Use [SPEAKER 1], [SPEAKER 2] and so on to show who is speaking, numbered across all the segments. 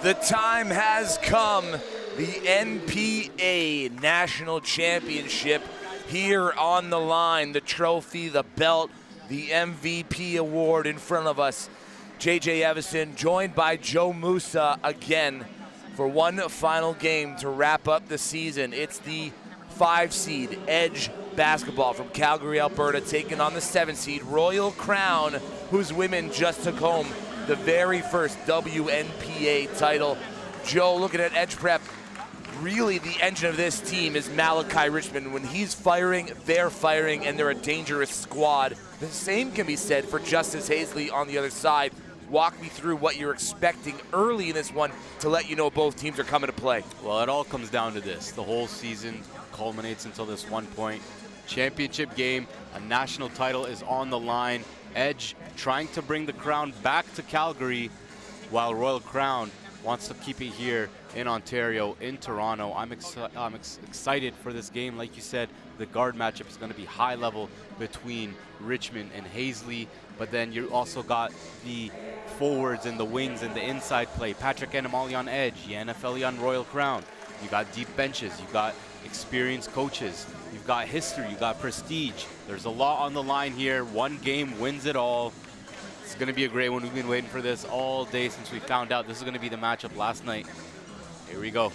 [SPEAKER 1] The time has come. The NPA National Championship here on the line. The trophy, the belt, the MVP award in front of us. JJ Evison joined by Joe Musa again for one final game to wrap up the season. It's the 5 seed Edge basketball from Calgary, Alberta, taking on the 7 seed Royal Crown, whose women just took home the very first WNPA title. Joe, looking at Edge Prep, really the engine of this team is Malachi Richmond. When he's firing, they're firing, and they're a dangerous squad. The same can be said for Justice Hazley on the other side. Walk me through what you're expecting early in this one to let you know both teams are coming to play.
[SPEAKER 2] Well, it all comes down to this. The whole season culminates until this one point. Championship game, a national title is on the line. Edge trying to bring the crown back to Calgary, while Royal Crown wants to keep it here in Ontario, in Toronto. I'm excited for this game. Like you said, the guard matchup is going to be high level between Richmond and Hazley, but then you also got the forwards and the wings and the inside play. Patrick Anamali on Edge, Yana Felly on Royal Crown. You got deep benches, you got experienced coaches, you've got history, you got prestige. There's a lot on the line here. One game wins it all. It's going to be a great one. We've been waiting for this all day since we found out this is going to be the matchup last night. Here we go.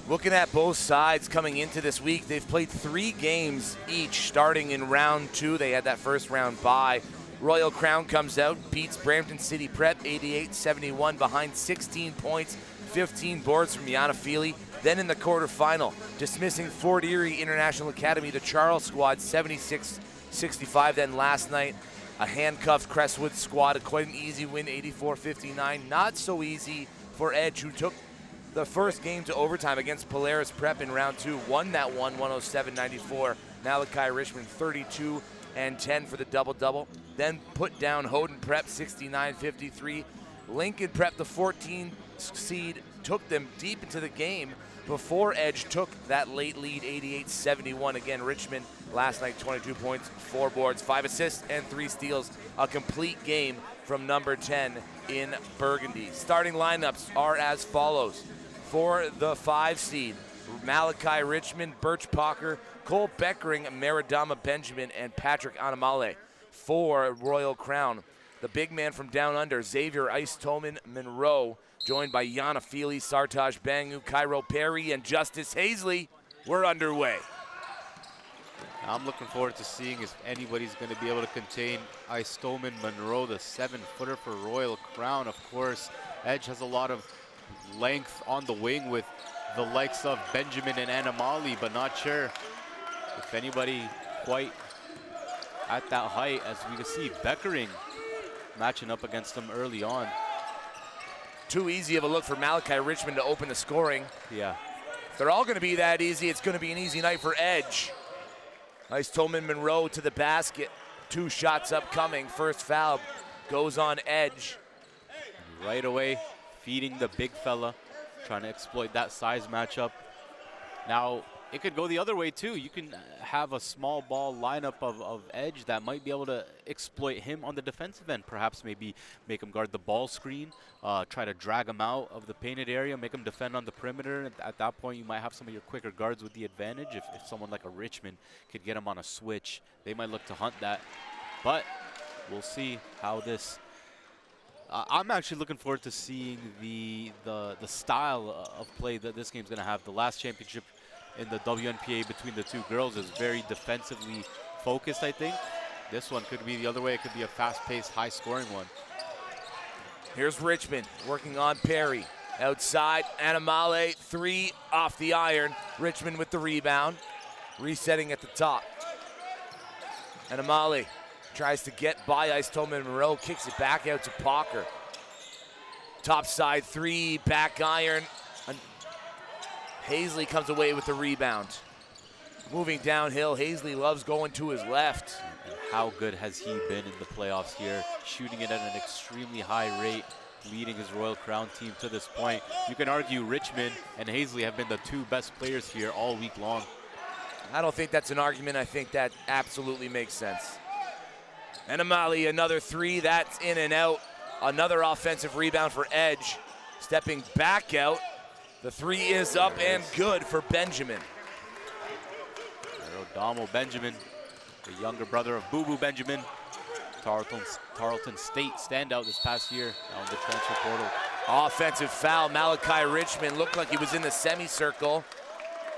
[SPEAKER 1] Looking at both sides coming into this week, they've played 3 games each, starting in round 2. They had that first round bye. Royal Crown comes out, beats Brampton City Prep 88-71 behind 16 points, 15 boards from Yana Feely. Then in the quarterfinal, dismissing Fort Erie International Academy, the Charles squad 76-65. Then last night, a handcuffed Crestwood squad, quite an easy win, 84-59. Not so easy for Edge, who took the first game to overtime against Polaris Prep in round 2, won that one 107-94. Malachi Richmond 32 and 10 for the double-double. Then put down Houghton Prep 69-53. Lincoln Prep, the 14 seed, took them deep into the game before Edge took that late lead 88-71. Again, Richmond last night 22 points, 4 boards, 5 assists, and 3 steals. A complete game from number 10 in Burgundy. Starting lineups are as follows. For the 5 seed, Malachi Richmond, Birch Pocker, Cole Beckering, Maradama Benjamin, and Patrick Anamale. For Royal Crown, the big man from down under, Xavier Ice Tolman Monroe, joined by Yana Feely, Sartaj Bangu, Cairo Perry, and Justice Hazley. We're underway.
[SPEAKER 2] I'm looking forward to seeing if anybody's going to be able to contain Ice Tolman Monroe, the 7-footer for Royal Crown. Of course, Edge has a lot of length on the wing with the likes of Benjamin and Anamali, but not sure if anybody quite at that height, as we can see Beckering matching up against them early on.
[SPEAKER 1] Too easy of a look for Malachi Richmond to open the scoring.
[SPEAKER 2] Yeah.
[SPEAKER 1] If they're all going to be that easy, it's going to be an easy night for Edge. Nice Tolman Monroe to the basket. 2 shots upcoming. First foul goes on Edge.
[SPEAKER 2] Right away, feeding the big fella, trying to exploit that size matchup. Now, it could go the other way too. You can have a small ball lineup of Edge that might be able to exploit him on the defensive end. Perhaps maybe make him guard the ball screen, try to drag him out of the painted area, make him defend on the perimeter. At that point, you might have some of your quicker guards with the advantage. If someone like a Richmond could get him on a switch, they might look to hunt that. But we'll see how this... I'm actually looking forward to seeing the style of play that this game's going to have. The last championship in the WNPA between the 2 girls is very defensively focused, I think. This one could be the other way. It could be a fast-paced, high-scoring one.
[SPEAKER 1] Here's Richmond working on Perry. Outside, Anamale, 3 off the iron. Richmond with the rebound. Resetting at the top. Anamale tries to get by Ice Tolman Monroe, kicks it back out to Pocker. Top side 3, back iron. Hazley comes away with the rebound. Moving downhill, Hazley loves going to his left.
[SPEAKER 2] And how good has he been in the playoffs here, shooting it at an extremely high rate, leading his Royal Crown team to this point. You can argue Richmond and Hazley have been the 2 best players here all week long.
[SPEAKER 1] I don't think that's an argument. I think that absolutely makes sense. And Amali, another 3, that's in and out. Another offensive rebound for Edge. Stepping back out. The three is up and good for Benjamin.
[SPEAKER 2] O'Donnell Benjamin, the younger brother of Boo Boo Benjamin. Tarleton State standout this past year on the transfer portal.
[SPEAKER 1] Offensive foul. Malachi Richmond looked like he was in the semicircle.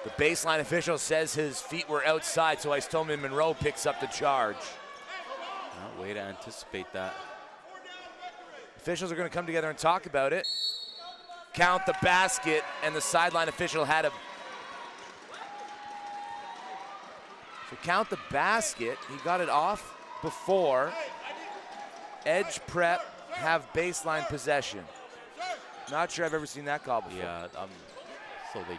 [SPEAKER 1] The baseline official says his feet were outside, so Istomin Monroe picks up the charge.
[SPEAKER 2] Way to anticipate that.
[SPEAKER 1] Officials are going to come together and talk about it. Count the basket, and the sideline official had a... So count the basket. He got it off before. Edge prep have baseline possession. Not sure I've ever seen that call before.
[SPEAKER 2] Yeah, so they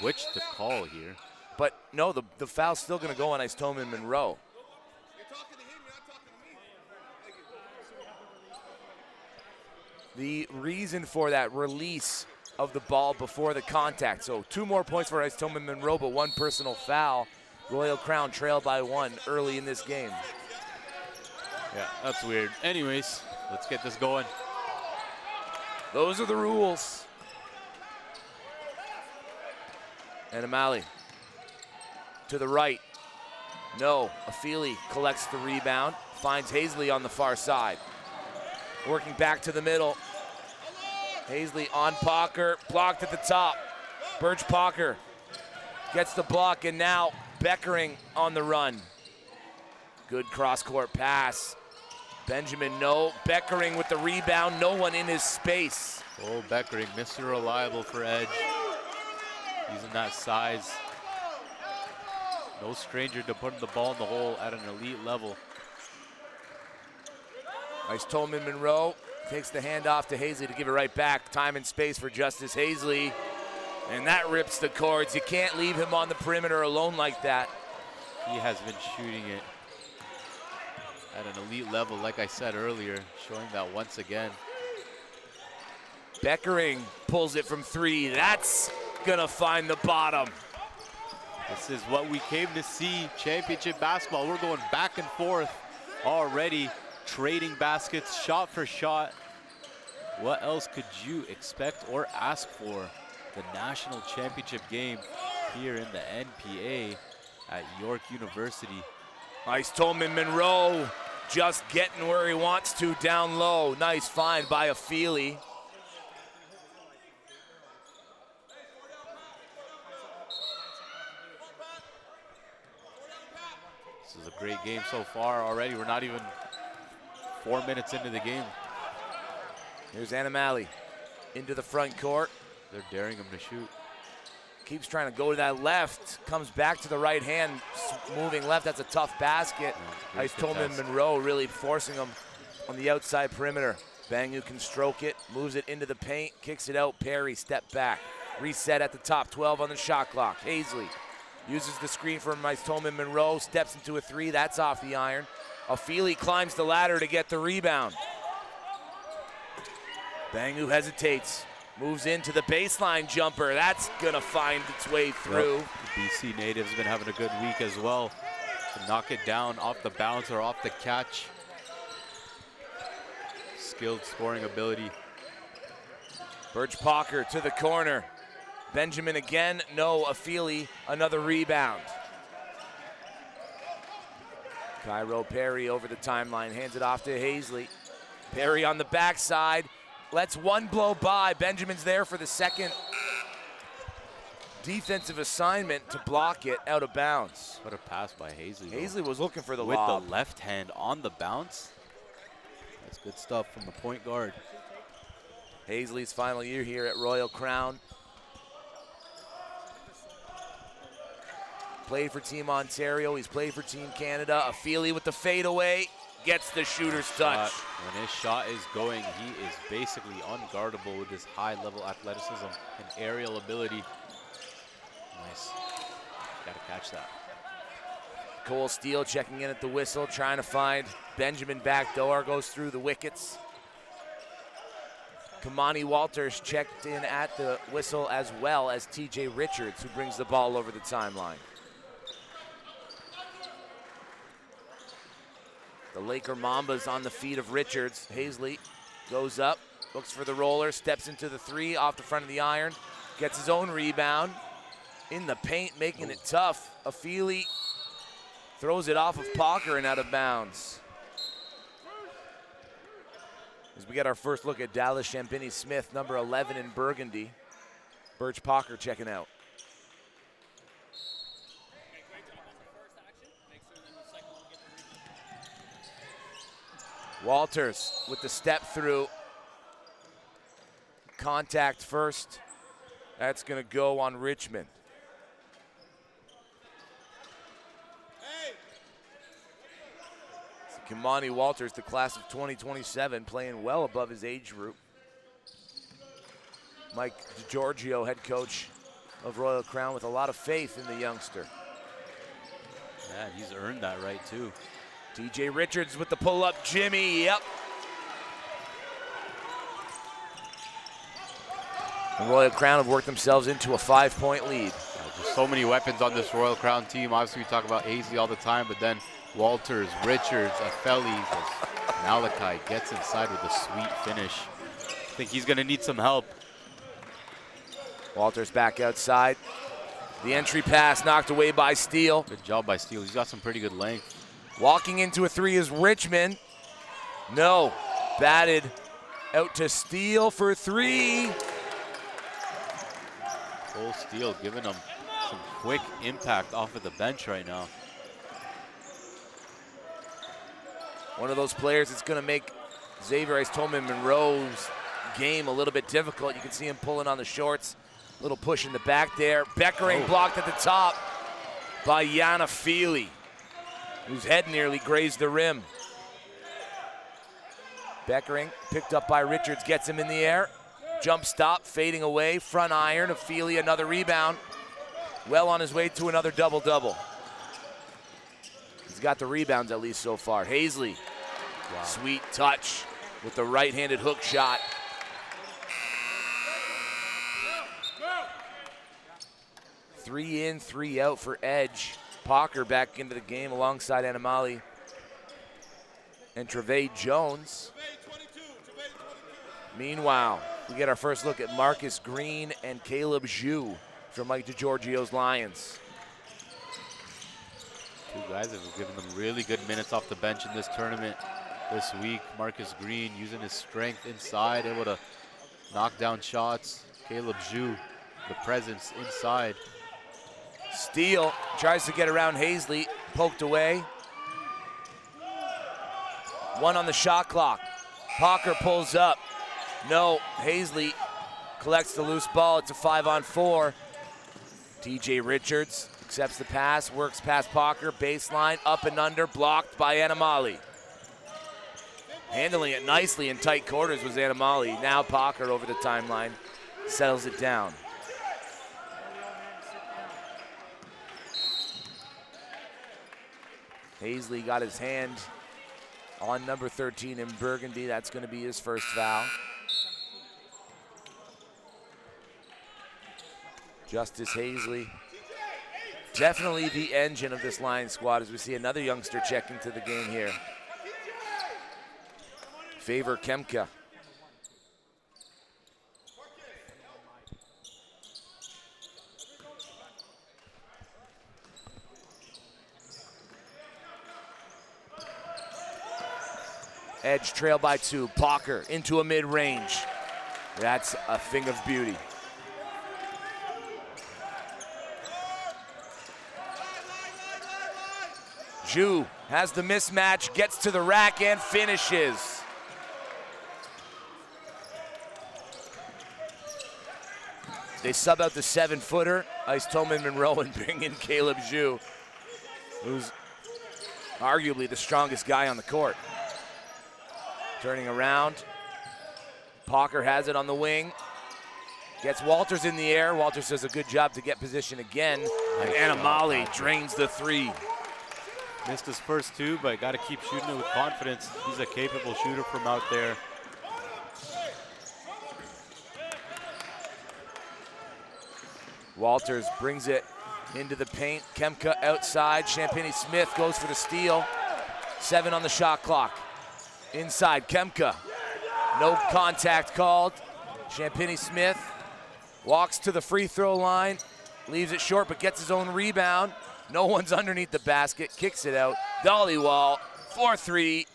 [SPEAKER 2] switched the call here.
[SPEAKER 1] But no, the foul's still going to go on Istomin Monroe. The reason for that release of the ball before the contact. So 2 more points for Istomin Monroe, but 1 personal foul. Royal Crown trail by 1 early in this game.
[SPEAKER 2] Yeah, that's weird. Anyways, let's get this going.
[SPEAKER 1] Those are the rules. And Amali to the right. No, Afili collects the rebound, finds Hazley on the far side. Working back to the middle. Hazley on Pocker, blocked at the top. Birch Pocker gets the block, and now Beckering on the run. Good cross-court pass. Benjamin, no. Beckering with the rebound, no one in his space.
[SPEAKER 2] Oh, Beckering, Mr. Reliable for Edge. Using that size. No stranger to putting the ball in the hole at an elite level.
[SPEAKER 1] Istomin Monroe takes the handoff to Hazley to give it right back. Time and space for Justice Hazley. And that rips the cords. You can't leave him on the perimeter alone like that.
[SPEAKER 2] He has been shooting it at an elite level, like I said earlier, showing that once again.
[SPEAKER 1] Beckering pulls it from 3. That's gonna find the bottom.
[SPEAKER 2] This is what we came to see, championship basketball. We're going back and forth already, trading baskets, shot for shot. What else could you expect or ask for? The national championship game here in the NPA at York University.
[SPEAKER 1] Istomin Monroe just getting where he wants to down low. Nice find by Afili.
[SPEAKER 2] This is a great game so far already. We're not even 4 minutes into the game.
[SPEAKER 1] Here's Animali into the front court.
[SPEAKER 2] They're daring him to shoot.
[SPEAKER 1] Keeps trying to go to that left, comes back to the right hand, moving left. That's a tough basket. Istomin Monroe really forcing him on the outside perimeter. Bangu can stroke it, moves it into the paint, kicks it out. Perry, step back. Reset at the top, 12 on the shot clock. Hazley uses the screen from Istomin Monroe, steps into a 3, that's off the iron. Afili climbs the ladder to get the rebound. Bangu hesitates. Moves into the baseline jumper. That's gonna find its way through.
[SPEAKER 2] Yep. The BC natives have been having a good week as well. To knock it down off the bounce or off the catch. Skilled scoring ability.
[SPEAKER 1] Birch Pocker to the corner. Benjamin again, no. Afili, another rebound. Cairo Perry over the timeline, hands it off to Hazley. Perry on the backside. Lets one blow by. Benjamin's there for the second defensive assignment to block it out of bounds.
[SPEAKER 2] What a pass by Hazley.
[SPEAKER 1] Hazley was looking for the
[SPEAKER 2] with
[SPEAKER 1] lob.
[SPEAKER 2] the left hand on the bounce. That's good stuff from the point guard.
[SPEAKER 1] Hazley's final year here at Royal Crown. Played for Team Ontario. He's played for Team Canada. Afili with the fadeaway. Gets the shooter's touch.
[SPEAKER 2] When his shot is going, he is basically unguardable with his high-level athleticism and aerial ability. Nice. Got to catch that.
[SPEAKER 1] Cole Steele checking in at the whistle, trying to find Benjamin back door, goes through the wickets. Kamani Walters checked in at the whistle, as well as TJ Richards, who brings the ball over the timeline. The Laker Mambas on the feet of Richards. Hazley goes up, looks for the roller, steps into the three, off the front of the iron, gets his own rebound. In the paint, making it tough. Afili throws it off of Pocker and out of bounds. As we get our first look at Dallas Champagny-Smith, number 11 in burgundy. Birch Pocker checking out. Walters with the step through. Contact first. That's going to go on Richmond. Kimani Walters, the class of 2027, playing well above his age group. Mike DiGiorgio, head coach of Royal Crown, with a lot of faith in the youngster.
[SPEAKER 2] Yeah, he's earned that right too.
[SPEAKER 1] TJ Richards with the pull-up Jimmy, yep. The Royal Crown have worked themselves into a 5-point lead.
[SPEAKER 2] There's so many weapons on this Royal Crown team. Obviously, we talk about Hazley all the time, but then Walters, Richards, Afeli, Malachi gets inside with a sweet finish. I think he's going to need some help.
[SPEAKER 1] Walters back outside. The entry pass knocked away by Steele.
[SPEAKER 2] Good job by Steele. He's got some pretty good length.
[SPEAKER 1] Walking into a three is Richmond. No. Batted out to Steele for three.
[SPEAKER 2] Cole Steele giving him some quick impact off of the bench right now.
[SPEAKER 1] One of those players that's going to make Xavier Ice-Tolman-Monroe's game a little bit difficult. You can see him pulling on the shorts. Little push in the back there. Beckering blocked at the top by Yana Feely, whose head nearly grazed the rim. Beckering picked up by Richards, gets him in the air. Jump stop, fading away. Front iron of Feely, another rebound. Well on his way to another double-double. He's got the rebounds at least so far. Hazley, sweet touch with the right-handed hook shot. Three in, three out for Edge. Pocker back into the game alongside Anamali and Trevay Jones. Meanwhile, we get our first look at Marcus Green and Caleb Zhu from Mike DiGiorgio's Lions.
[SPEAKER 2] Two guys that have given them really good minutes off the bench in this tournament this week. Marcus Green using his strength inside, able to knock down shots. Caleb Zhu, the presence inside.
[SPEAKER 1] Steele tries to get around Hazley, poked away. One on the shot clock. Pocker pulls up. No, Hazley collects the loose ball. It's a 5-on-4. TJ Richards accepts the pass, works past Pocker, baseline, up and under, blocked by Anamali. Handling it nicely in tight quarters was Anamali. Now Pocker over the timeline, settles it down. Hazley got his hand on number 13 in burgundy. That's going to be his first foul. Justice Hazley, definitely the engine of this Lions squad, as we see another youngster check into the game here. Favor Kemka. Edge trail by two. Pocker into a mid-range. That's a thing of beauty. Zhu has the mismatch, gets to the rack and finishes. They sub out the 7-footer, Ice-Tolman-Monroe, and bring in Caleb Zhu, who's arguably the strongest guy on the court. Turning around, Pocker has it on the wing. Gets Walters in the air. Walters does a good job to get position again. And Anamali drains the three.
[SPEAKER 2] Missed his first two, but got to keep shooting it with confidence. He's a capable shooter from out there.
[SPEAKER 1] Walters brings it into the paint. Kemka outside. Champagny-Smith goes for the steal. 7 on the shot clock. Inside, Kemka No contact called. Champagny Smith walks to the free throw line, leaves it short but gets his own rebound. No one's underneath the basket, kicks it out. Dollywall, 4-3.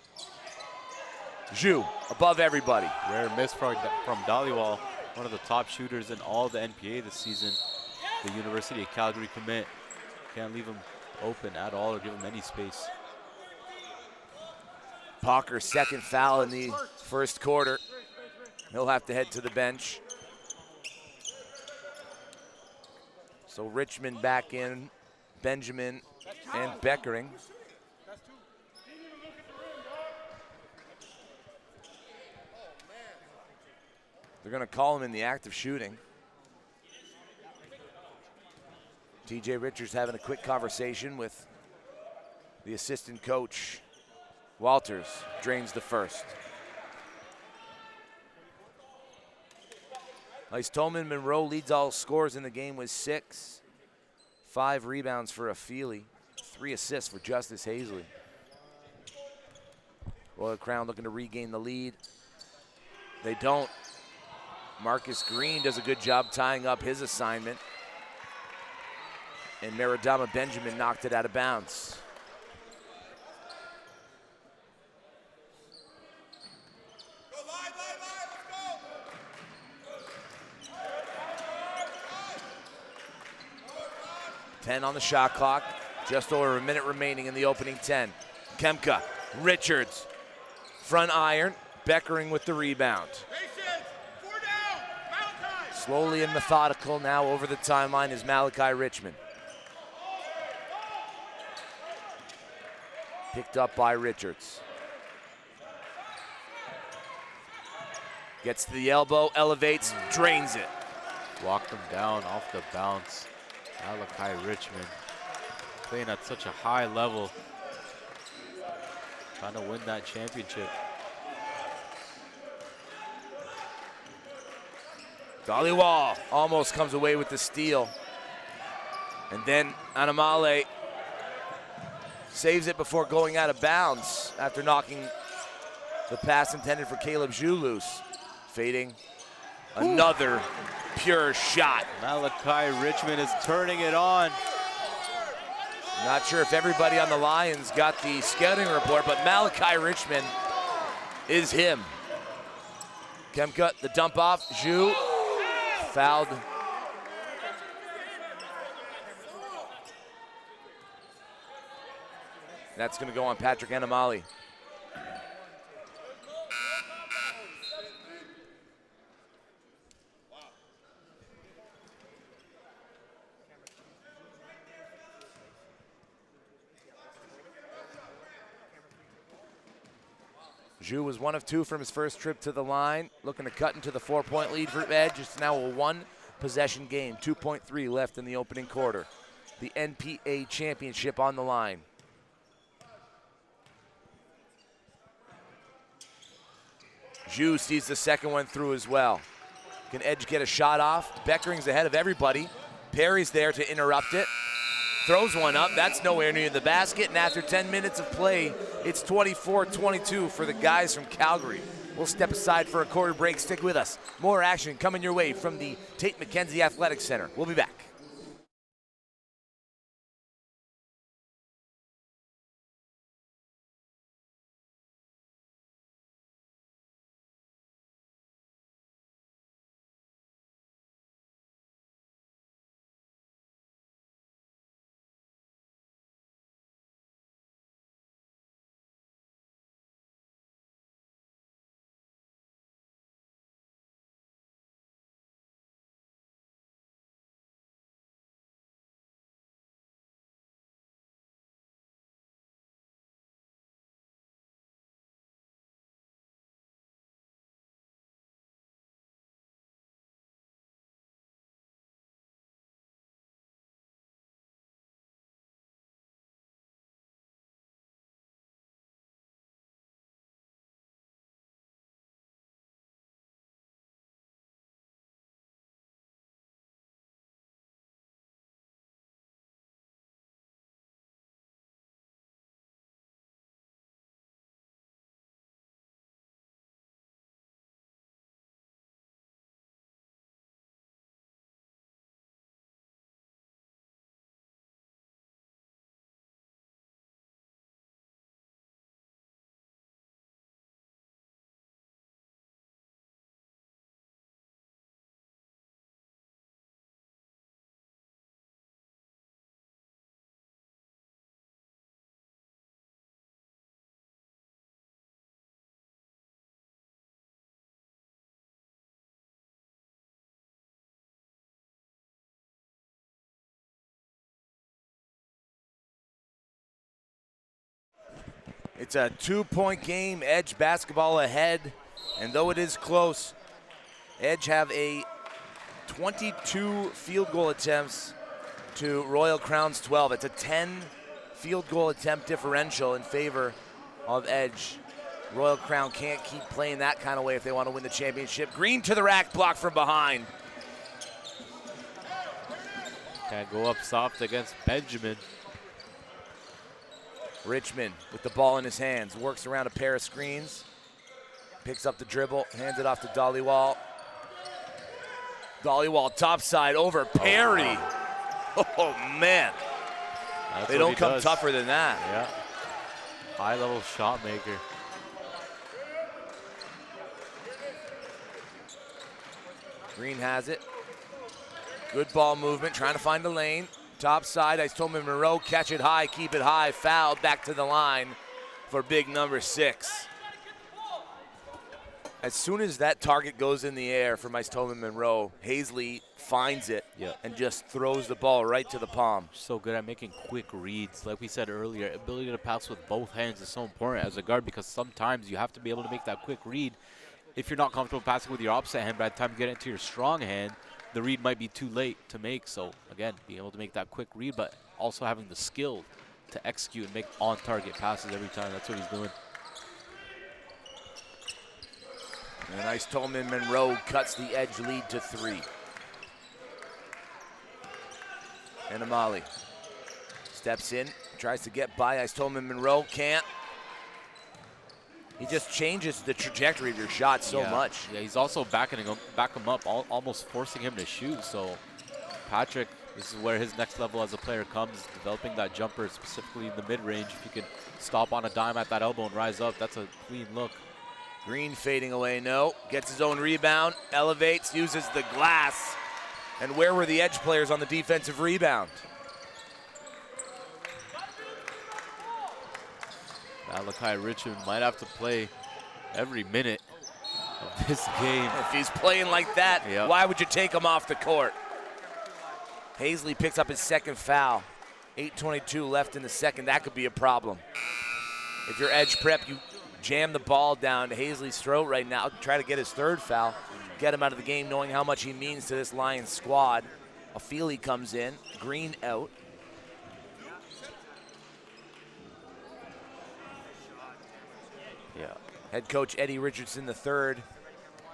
[SPEAKER 1] Zhu above everybody.
[SPEAKER 2] Rare miss from Dollywall, one of the top shooters in all the NPA this season. The University of Calgary commit. Can't leave him open at all or give him any space.
[SPEAKER 1] Palker's second foul in the first quarter. He'll have to head to the bench. So Richmond back in, Benjamin and Beckering. They're going to call him in the act of shooting. TJ Richards having a quick conversation with the assistant coach. Walters drains the first. Nice. Tolman Monroe leads all scores in the game with 6. 5 rebounds for Afili. 3 assists for Justice Hazley. Royal Crown looking to regain the lead. They don't. Marcus Green does a good job tying up his assignment. And Maradama Benjamin knocked it out of bounds.
[SPEAKER 3] Go live, let's go!
[SPEAKER 1] 10 on the shot clock. Just over a minute remaining in the opening 10. Kemka, Richards, front iron. Beckering with the rebound. Slowly and methodical now over the timeline is Malachi Richmond. Picked up by Richards. Gets to the elbow, elevates, drains it.
[SPEAKER 2] Walked him down off the bounce. Malachi Richmond playing at such a high level. Trying to win that championship.
[SPEAKER 1] Dollywall almost comes away with the steal. And then Anamale saves it before going out of bounds after knocking the pass intended for Caleb Zhu loose. Fading another pure shot.
[SPEAKER 2] Malachi Richmond is turning it on.
[SPEAKER 1] Not sure if everybody on the Lions got the scouting report, but Malachi Richmond is him. Kemka, the dump off, Zhu. Fouled. That's going to go on Patrick Anamali. Zhu was 1 of 2 from his first trip to the line, looking to cut into the 4-point lead for Edge. It's now a 1-possession game, 2.3 left in the opening quarter. The NPA championship on the line. Zhu sees the second one through as well. Can Edge get a shot off? Beckering's ahead of everybody. Perry's there to interrupt it. Throws one up, that's nowhere near the basket, and after 10 minutes of play, it's 24-22 for the guys from Calgary. We'll step aside for a quarter break, stick with us. More action coming your way from the Tate McKenzie Athletic Center. We'll be back. It's a 2-point game. Edge basketball ahead. And though it is close, Edge have a 22 field goal attempts to Royal Crown's 12. It's a 10 field goal attempt differential in favor of Edge. Royal Crown can't keep playing that kind of way if they want to win the championship. Green to the rack, blocked from behind.
[SPEAKER 2] Can't go up soft against Benjamin.
[SPEAKER 1] Richmond with the ball in his hands, works around a pair of screens, picks up the dribble, hands it off to Dollywall. Dollywall topside over Perry. Oh man,
[SPEAKER 2] That's
[SPEAKER 1] they
[SPEAKER 2] what
[SPEAKER 1] don't
[SPEAKER 2] he
[SPEAKER 1] come
[SPEAKER 2] does.
[SPEAKER 1] tougher than that.
[SPEAKER 2] Yeah. High-level shot maker.
[SPEAKER 1] Green has it. Good ball movement, trying to find a lane. Top side, Tolman Monroe, catch it high, keep it high, foul, back to the line for big number 6. As soon as that target goes in the air from Tolman Monroe, Hazley finds it and just throws the ball right to the palm.
[SPEAKER 2] So good at making quick reads. Like we said earlier, ability to pass with both hands is so important as a guard because sometimes you have to be able to make that quick read. If you're not comfortable passing with your opposite hand, by the time you get into your strong hand, the read might be too late to make. So again, being able to make that quick read, but also having the skill to execute and make on-target passes every time. That's what he's doing.
[SPEAKER 1] And Tolman Monroe cuts the Edge lead to 3. And Amali steps in, tries to get by Tolman Monroe, can't. He just changes the trajectory of your shot so much.
[SPEAKER 2] Yeah, he's also backing him up, almost forcing him to shoot. So Patrick, this is where his next level as a player comes, developing that jumper, specifically in the mid-range. If you can stop on a dime at that elbow and rise up, that's a clean look.
[SPEAKER 1] Green fading away, no. Gets his own rebound, elevates, uses the glass. And where were the Edge players on the defensive rebound?
[SPEAKER 2] Malachi Richmond might have to play every minute of this game.
[SPEAKER 1] If he's playing like that, why would you take him off the court? Hazley picks up his second foul. 8:22 left in the second. That could be a problem. If you're Edge prep, you jam the ball down to Hazley's throat right now, try to get his third foul, get him out of the game knowing how much he means to this Lions squad. Afili comes in, Green out. Head coach Eddie Richardson III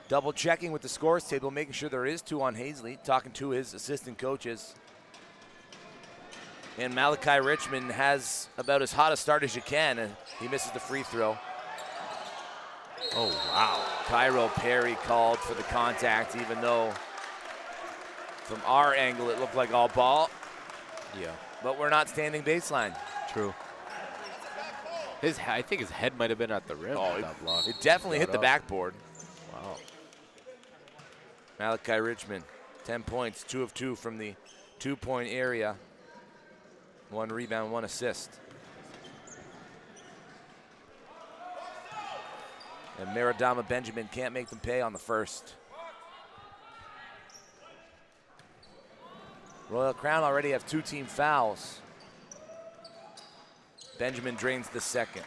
[SPEAKER 1] double checking with the scores table, making sure there is 2 on Hazley, talking to his assistant coaches. And Malachi Richmond has about as hot a start as you can, and he misses the free throw. Oh, wow. Cairo Perry called for the contact, even though from our angle it looked like all ball.
[SPEAKER 2] Yeah.
[SPEAKER 1] But we're not standing baseline.
[SPEAKER 2] True. I think his head might have been at the rim.
[SPEAKER 1] Oh,
[SPEAKER 2] that block.
[SPEAKER 1] It definitely hit the backboard.
[SPEAKER 2] Wow.
[SPEAKER 1] Malachi Richmond, 10 points, 2 of 2 from the 2-point area. 1 rebound, 1 assist. And Maradama Benjamin can't make them pay on the first. Royal Crown already have 2 team fouls. Benjamin drains the second.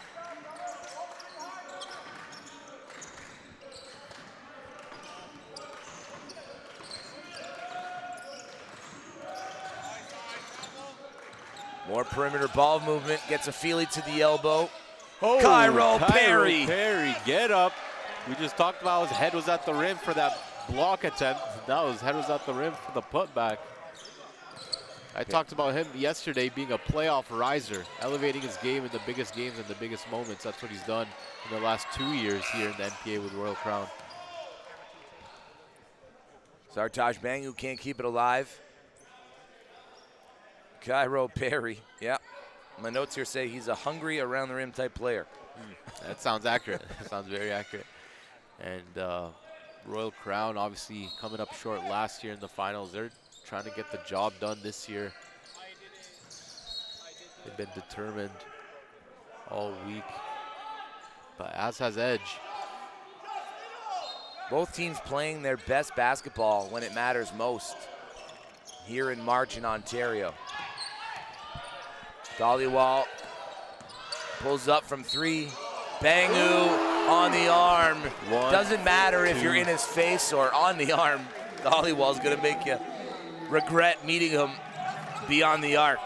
[SPEAKER 1] More perimeter ball movement, gets Afili to the elbow.
[SPEAKER 2] Oh,
[SPEAKER 1] Cairo Perry.
[SPEAKER 2] Perry, get up. We just talked about his head was at the rim for that block attempt. Now his head was at the rim for the putback. I talked about him yesterday being a playoff riser, elevating his game in the biggest games and the biggest moments. That's what he's done in the last 2 years here in the NPA with Royal Crown.
[SPEAKER 1] Sartaj Bangu can't keep it alive. Cairo Perry, yeah. My notes here say he's a hungry around the rim type player.
[SPEAKER 2] That sounds accurate. That sounds very accurate. And Royal Crown obviously coming up short last year in the finals. They're trying to get the job done this year. They've been determined all week, but as has Edge.
[SPEAKER 1] Both teams playing their best basketball when it matters most here in March in Ontario. Dollywall Pulls up from 3. Bangu on the arm. Doesn't matter if you're in his face or on the arm. Dhaliwal's going to make you regret meeting him beyond the arc.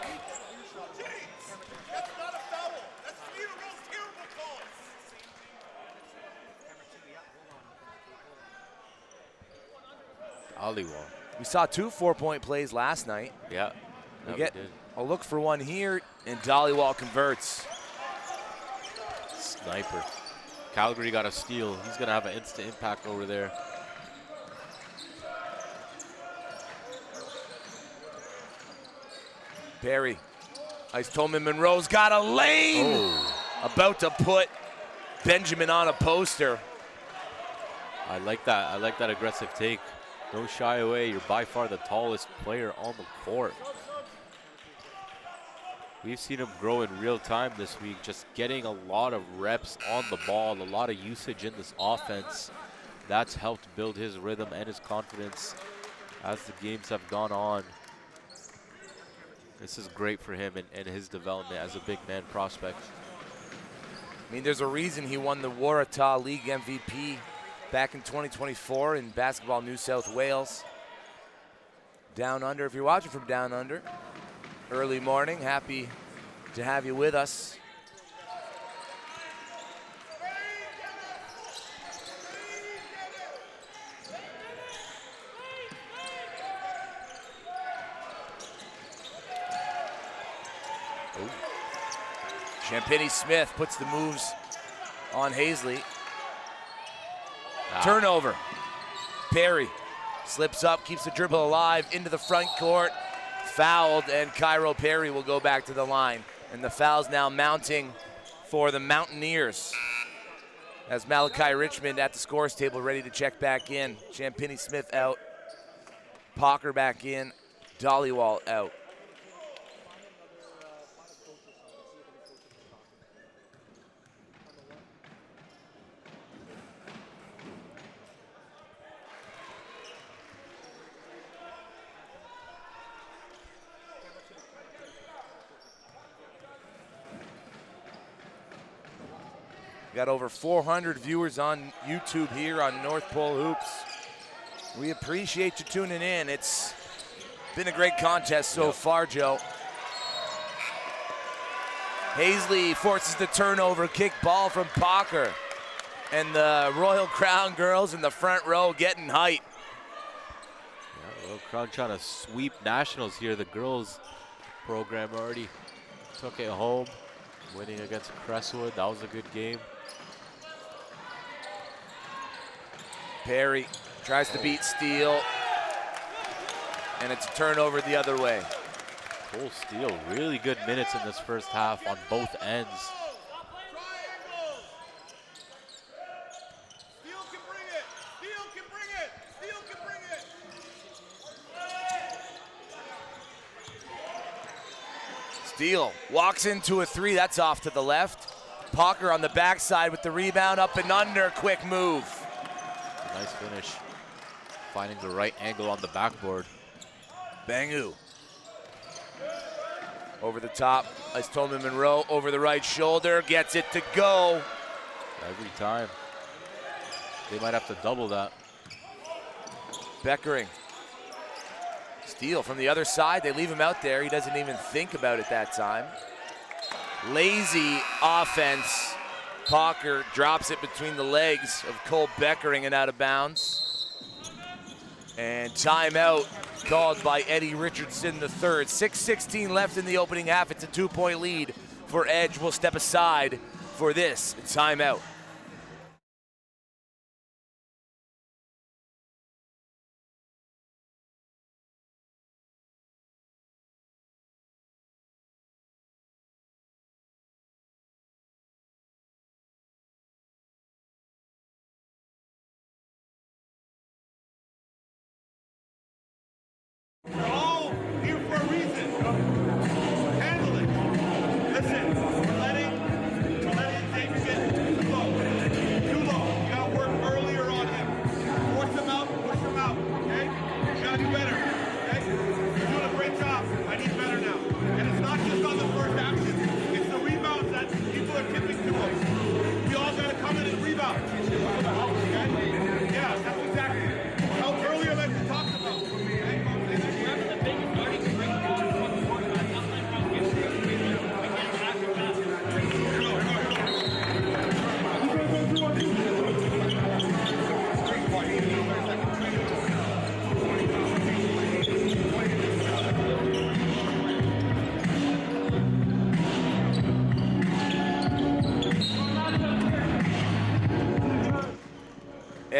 [SPEAKER 3] That's not a foul. That's Theodore's terrible call.
[SPEAKER 2] Dhaliwal.
[SPEAKER 1] We saw 2 4-point plays last night.
[SPEAKER 2] Yeah.
[SPEAKER 1] We get a look for one here, and Dhaliwal converts.
[SPEAKER 2] Sniper. Calgary got a steal. He's going to have an instant impact over there.
[SPEAKER 1] Perry. Ice Tolman Monroe's got a lane.
[SPEAKER 2] Oh.
[SPEAKER 1] About to put Benjamin on a poster.
[SPEAKER 2] I like that. I like that aggressive take. Don't shy away. You're by far the tallest player on the court. We've seen him grow in real time this week, just getting a lot of reps on the ball, a lot of usage in this offense. That's helped build his rhythm and his confidence as the games have gone on. This is great for him and his development as a big man prospect.
[SPEAKER 1] I mean, there's a reason he won the Waratah League MVP back in 2024 in Basketball New South Wales. Down Under, if you're watching from Down Under, early morning, happy to have you with us. Champagny Smith puts the moves on Hazley. Turnover. Perry slips up, keeps the dribble alive into the front court. Fouled, and Cairo Perry will go back to the line. And the foul's now mounting for the Mountaineers. As Malachi Richmond at the scores table ready to check back in. Champagny Smith out. Pocker back in. Dhaliwal out. Got over 400 viewers on YouTube here on North Pole Hoops. We appreciate you tuning in. It's been a great contest so far, Joe. Hazley forces the turnover, kick ball from Pocker. And the Royal Crown girls in the front row getting height.
[SPEAKER 2] Yeah, Royal Crown trying to sweep nationals here. The girls program already took it home, winning against Crestwood. That was a good game.
[SPEAKER 1] Perry tries to beat Steele, and it's a turnover the other way.
[SPEAKER 2] Cole Steele, really good minutes in this first half on both ends.
[SPEAKER 3] Steele can bring it. Steele can bring it. Steele can bring it.
[SPEAKER 1] Steele walks into a 3, that's off to the left. Pocker on the backside with the rebound, up and under, quick move.
[SPEAKER 2] Nice finish. Finding the right angle on the backboard.
[SPEAKER 1] Bangu. Over the top, Ice Tolman Monroe over the right shoulder, gets it to go.
[SPEAKER 2] Every time. They might have to double that.
[SPEAKER 1] Beckering. Steele from the other side, they leave him out there. He doesn't even think about it that time. Lazy offense. Pocker drops it between the legs of Cole Beckering and out of bounds. And timeout called by Eddie Richardson III. 6:16 left in the opening half. It's a 2-point lead for Edge. We'll step aside for this timeout.
[SPEAKER 3] We're all here for a reason. Handle it. Listen, we're letting Xavier get the ball.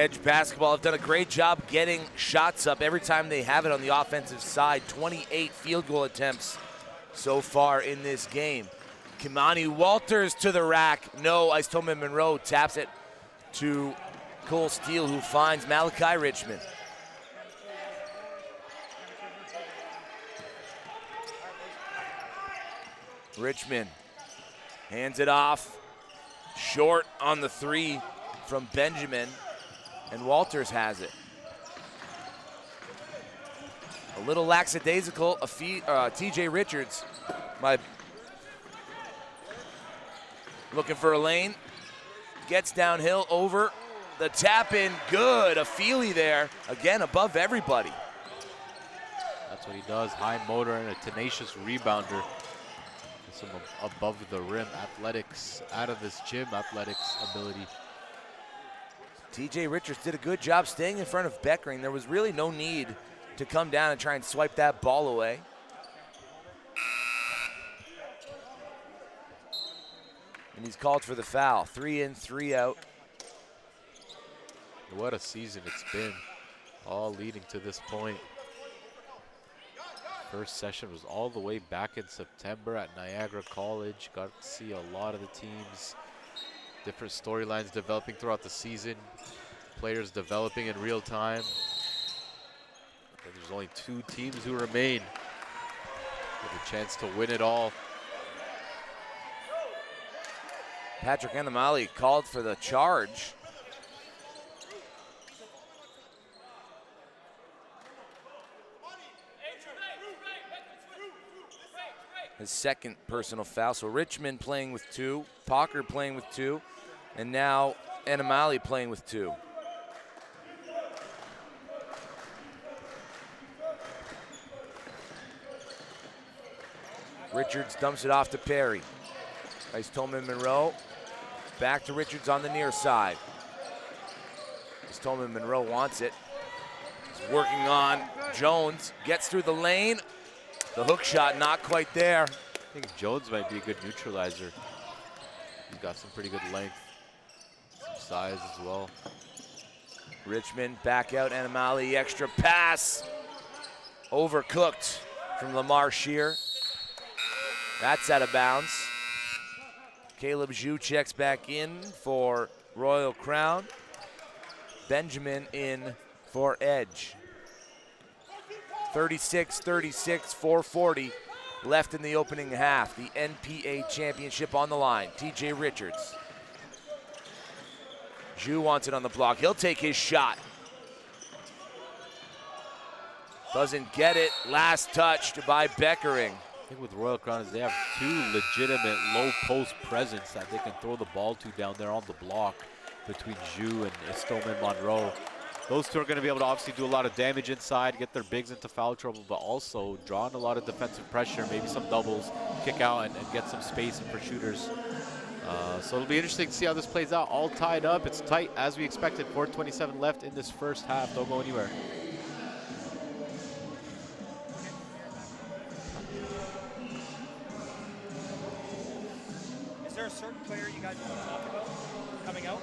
[SPEAKER 1] Edge basketball have done a great job getting shots up every time they have it on the offensive side. 28 field goal attempts so far in this game. Kimani Walters to the rack. No, Istoma Monroe taps it to Cole Steele, who finds Malachi Richmond. Richmond hands it off. Short on the three from Benjamin, and Walters has it. A little lackadaisical, TJ Richards looking for a lane. Gets downhill over the tap in, good. A Feely there, again above everybody.
[SPEAKER 2] That's what he does, high motor and a tenacious rebounder. Some above the rim athletics, out of this gym athletics ability.
[SPEAKER 1] TJ Richards did a good job staying in front of Beckering. There was really no need to come down and try and swipe that ball away. And he's called for the foul. 3 in, 3 out.
[SPEAKER 2] What a season it's been, all leading to this point. First session was all the way back in September at Niagara College. Got to see a lot of the teams, different storylines developing throughout the season, players developing in real time. And there's only 2 teams who remain with a chance to win it all.
[SPEAKER 1] Patrick Anamali called for the charge. His second personal foul. So Richmond playing with 2, Pocker playing with 2, and now Anamali playing with 2. Richards dumps it off to Perry. Nice Tolman Monroe. Back to Richards on the near side. Tolman Monroe wants it. He's working on Jones. Gets through the lane. The hook shot not quite there.
[SPEAKER 2] I think Jones might be a good neutralizer. He's got some pretty good length, some size as well.
[SPEAKER 1] Richmond back out, Anamali, extra pass. Overcooked from Lamar Shear. That's out of bounds. Caleb Zhu checks back in for Royal Crown. Benjamin in for Edge. 36-36, 4:40 left in the opening half. The NPA championship on the line. TJ Richards. Zhu wants it on the block. He'll take his shot. Doesn't get it. Last touched by Beckering.
[SPEAKER 2] I think with Royal Crown is they have 2 legitimate low post presence that they can throw the ball to down there on the block between Zhu and Istoma Monroe. Those 2 are going to be able to obviously do a lot of damage inside, get their bigs into foul trouble, but also draw on a lot of defensive pressure, maybe some doubles, kick out and get some space for shooters. So it'll be interesting to see how this plays out. All tied up. It's tight as we expected. 4:27 left in this first half. Don't go anywhere.
[SPEAKER 4] Is there a certain player you guys want to talk about coming out?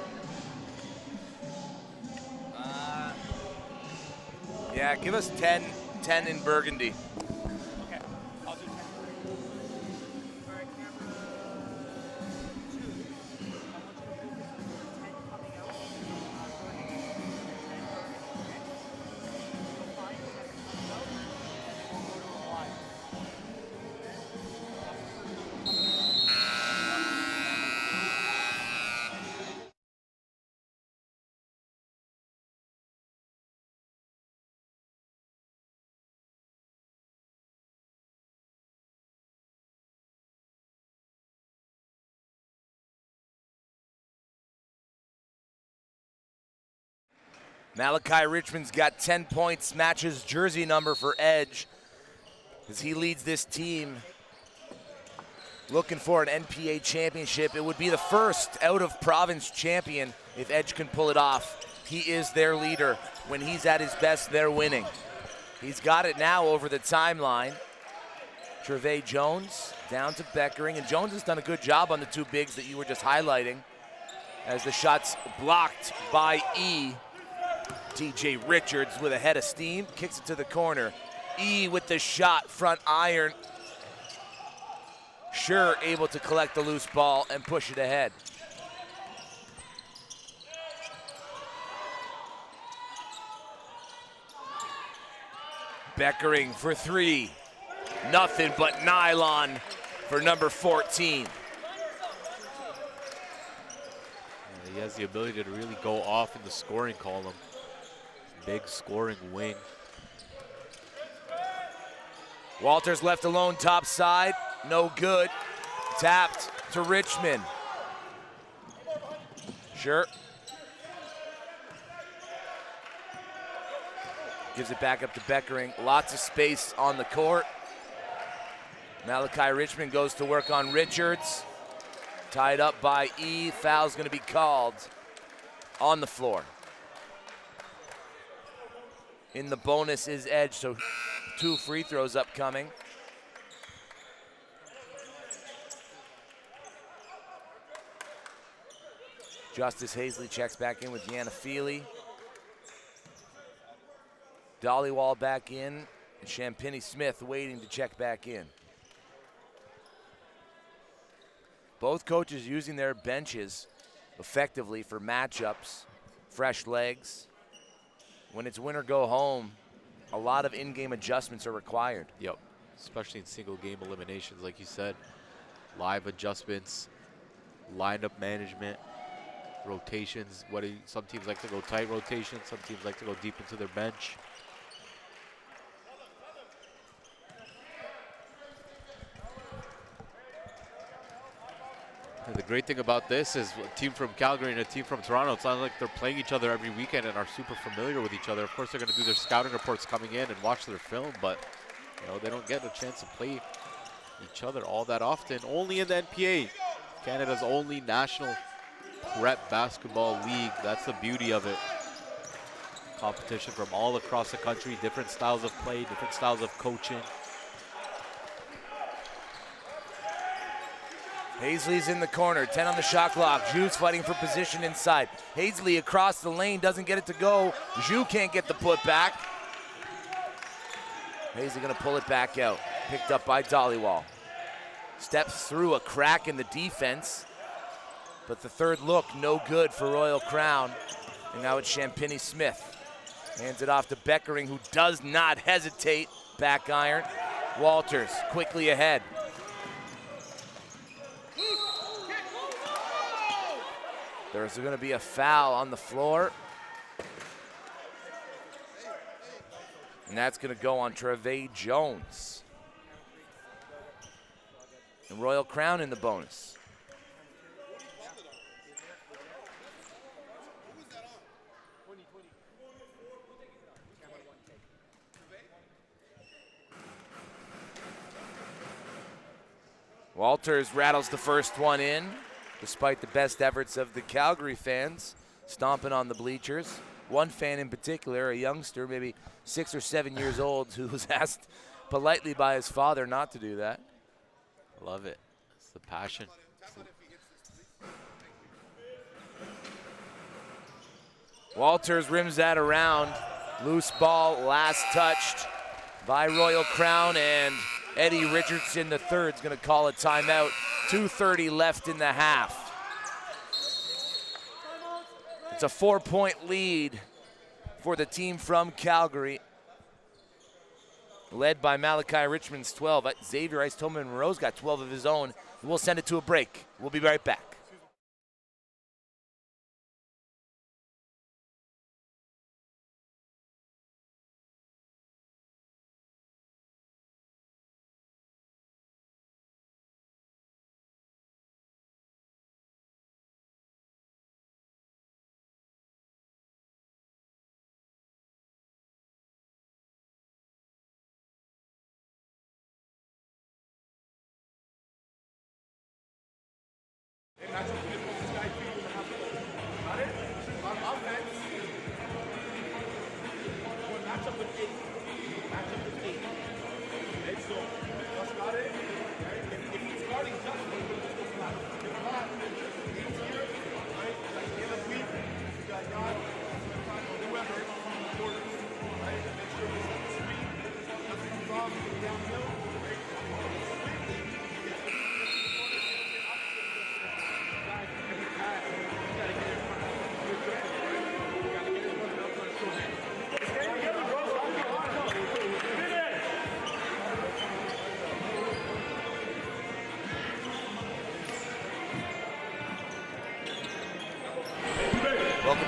[SPEAKER 1] Yeah, give us 10 in Burgundy.
[SPEAKER 4] Okay, I'll do 10.
[SPEAKER 1] Malachi Richmond's got 10 points, matches jersey number for Edge as he leads this team looking for an NPA championship. It would be the first out-of-province champion if Edge can pull it off. He is their leader. When he's at his best, they're winning. He's got it now over the timeline. Trevay Jones down to Beckering, and Jones has done a good job on the 2 bigs that you were just highlighting as the shot's blocked by E. TJ Richards with a head of steam, kicks it to the corner. E with the shot, front iron. Sure able to collect the loose ball and push it ahead. Beckering for three. Nothing but nylon for number 14.
[SPEAKER 2] He has the ability to really go off in the scoring column. Big scoring wing.
[SPEAKER 1] Walters left alone top side, no good. Tapped to Richmond. Sure. Gives it back up to Beckering. Lots of space on the court. Malachi Richmond goes to work on Richards. Tied up by E. Foul's going to be called on the floor. In the bonus is Edge, so 2 free throws upcoming. Justice Hazley checks back in with Deanna Feely. Dollywall back in, and Champagny Smith waiting to check back in. Both coaches using their benches effectively for matchups, fresh legs. When it's win or go home, a lot of in-game adjustments are required.
[SPEAKER 2] Yep, especially in single game eliminations, like you said. Live adjustments, lineup management, rotations. Some teams like to go tight rotations, some teams like to go deep into their bench. And the great thing about this is a team from Calgary and a team from Toronto, it's not like they're playing each other every weekend and are super familiar with each other. Of course, they're going to do their scouting reports coming in and watch their film, but they don't get a chance to play each other all that often. Only in the NPA, Canada's only national prep basketball league. That's the beauty of it. Competition from all across the country, different styles of play, different styles of coaching.
[SPEAKER 1] Hazley's in the corner, 10 on the shot clock. Jou's fighting for position inside. Hazley across the lane, doesn't get it to go. Jou can't get the putback. Hazley gonna pull it back out. Picked up by Dollywall. Steps through a crack in the defense, but the third look, no good for Royal Crown. And now it's Champagny Smith. Hands it off to Beckering, who does not hesitate. Back iron. Walters quickly ahead. There's going to be a foul on the floor. And that's going to go on Trevay Jones. And Royal Crown in the bonus. Walters rattles the first one in, despite the best efforts of the Calgary fans stomping on the bleachers. One fan in particular, a youngster, maybe 6 or 7 years old, who was asked politely by his father not to do that.
[SPEAKER 2] Love it. It's the passion.
[SPEAKER 1] Walters rims that around. Loose ball, last touched by Royal Crown, and Eddie Richardson III is going to call a timeout. 2:30 left in the half. It's a 4-point lead for the team from Calgary, led by Malachi Richmond's 12. Xavier Ice Tolman Monroe's got 12 of his own. We'll send it to a break. We'll be right back.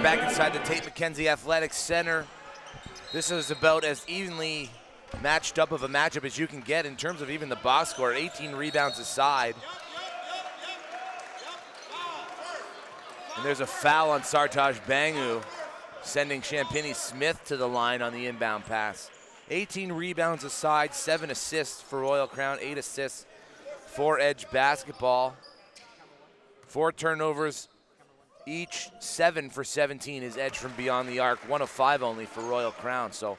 [SPEAKER 1] We're back inside the Tate McKenzie Athletics Center. This is about as evenly matched up of a matchup as you can get in terms of even the box score. 18 rebounds aside. And there's a foul on Sartaj Bangu, sending Champagnie Smith to the line on the inbound pass. 18 rebounds aside, 7 assists for Royal Crown, 8 assists for Edge Basketball. 4 turnovers each, 7 for 17 is Edge from beyond the arc, 1 of 5 only for Royal Crown. So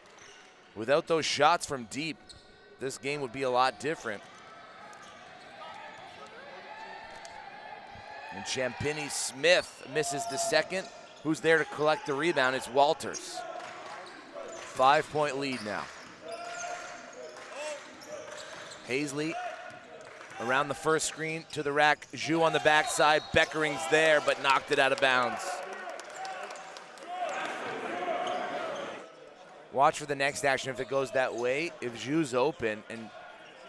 [SPEAKER 1] without those shots from deep, this game would be a lot different. And Champagnie Smith misses the second. Who's there to collect the rebound? It's Walters. 5-point lead now. Hazley around the first screen to the rack. Zhu on the backside. Beckering's there, but knocked it out of bounds. Watch for the next action if it goes that way. If Zhu's open and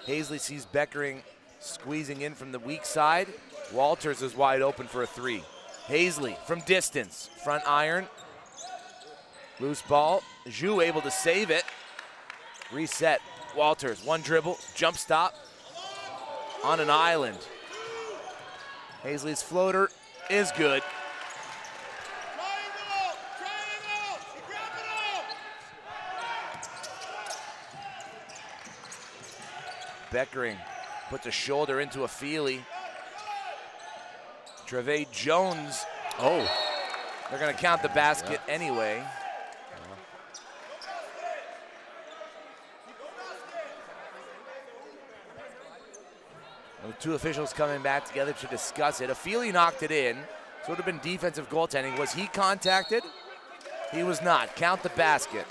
[SPEAKER 1] Hazley sees Beckering squeezing in from the weak side, Walters is wide open for a 3. Hazley from distance, front iron. Loose ball, Zhu able to save it. Reset, Walters, 1 dribble, jump stop on an island. Hazley's floater is good. Beckering puts a shoulder into a Feely. Treve Jones.
[SPEAKER 2] Oh.
[SPEAKER 1] They're going to count the basket anyway. The 2 officials coming back together to discuss it. Feely knocked it in, so it would have been defensive goaltending. Was he contacted? He was not. Count the basket.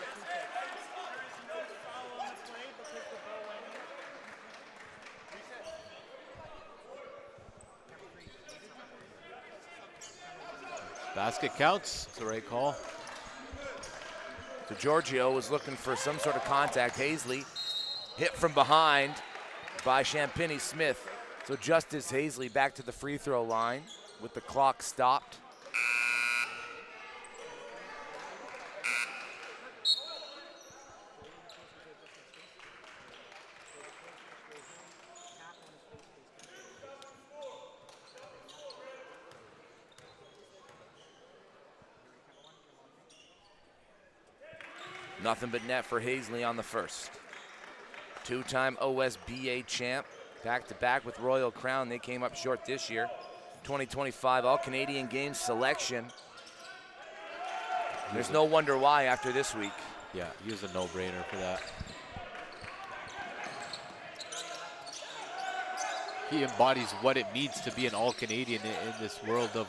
[SPEAKER 2] Basket counts. It's the right call.
[SPEAKER 1] So Giorgio was looking for some sort of contact. Hazley hit from behind by Champagnie Smith. So Justice Hazley back to the free throw line with the clock stopped. Nothing but net for Hazley on the first. 2-time OSBA champ, back-to-back with Royal Crown. They came up short this year. 2025 All-Canadian Games selection. There's no wonder why after this week.
[SPEAKER 2] Yeah, he was a no-brainer for that. He embodies what it means to be an All-Canadian in this world of,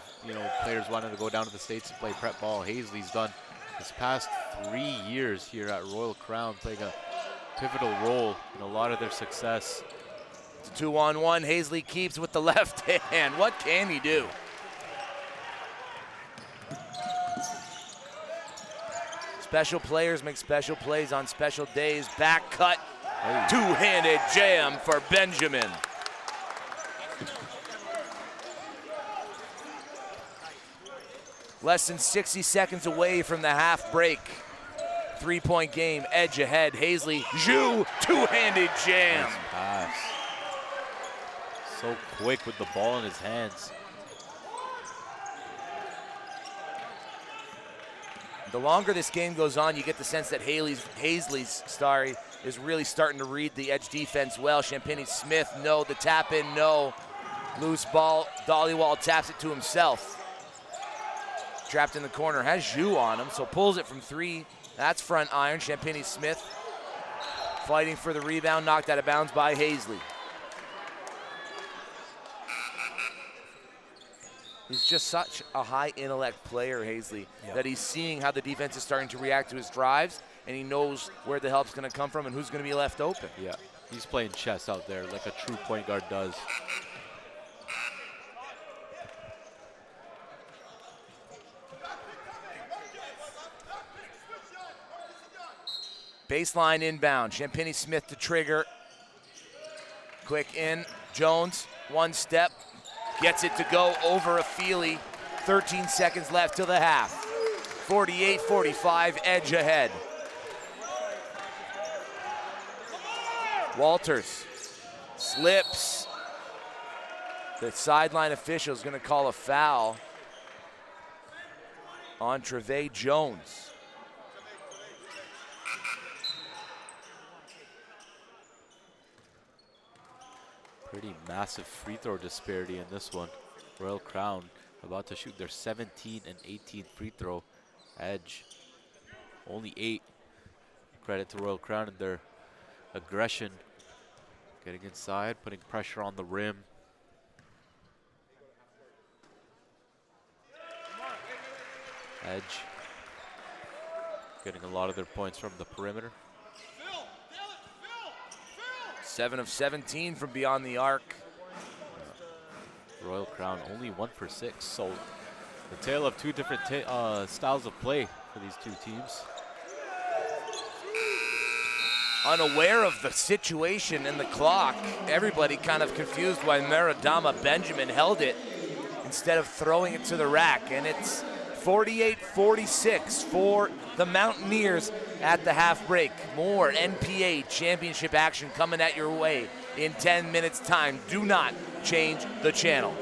[SPEAKER 2] players wanting to go down to the States and play prep ball. Hazley's done his past 3 years here at Royal Crown, playing a pivotal role in a lot of their success.
[SPEAKER 1] It's a 2-on-1. Hazley keeps with the left hand. What can he do? Special players make special plays on special days. Back cut, two-handed jam for Benjamin. Less than 60 seconds away from the half break. 3-point game, Edge ahead. Hazley, Zhu, two-handed jam.
[SPEAKER 2] Nice pass. So quick with the ball in his hands.
[SPEAKER 1] The longer this game goes on, you get the sense that Hazley's is really starting to read the Edge defense well. Champagnie Smith, no. The tap in, no. Loose ball, Dollywall taps it to himself. Trapped in the corner, has Zhu on him, so pulls it from 3. That's front iron. Champagnie Smith fighting for the rebound, knocked out of bounds by Hazley. He's just such a high intellect player, Hazley, that he's seeing how the defense is starting to react to his drives, and he knows where the help's going to come from and who's going to be left open.
[SPEAKER 2] Yeah, he's playing chess out there like a true point guard does.
[SPEAKER 1] Baseline inbound, Champagnie Smith to trigger. Quick in, Jones, 1 step, gets it to go over a Feely. 13 seconds left till the half. 48-45, Edge ahead. Walters slips. The sideline official is going to call a foul on Trevay Jones.
[SPEAKER 2] Pretty massive free throw disparity in this one. Royal Crown about to shoot their 17th and 18th free throw. Edge only 8. Credit to Royal Crown and their aggression. Getting inside, putting pressure on the rim. Edge getting a lot of their points from the perimeter.
[SPEAKER 1] 7 of 17 from beyond the arc.
[SPEAKER 2] Royal Crown only 1 for 6. So the tale of two different styles of play for these two teams.
[SPEAKER 1] Unaware of the situation and the clock, everybody kind of confused why Maradama Benjamin held it instead of throwing it to the rack. And it's 48-46 for the Mountaineers at the half break. More NPA championship action coming at your way in 10 minutes time. Do not change the channel.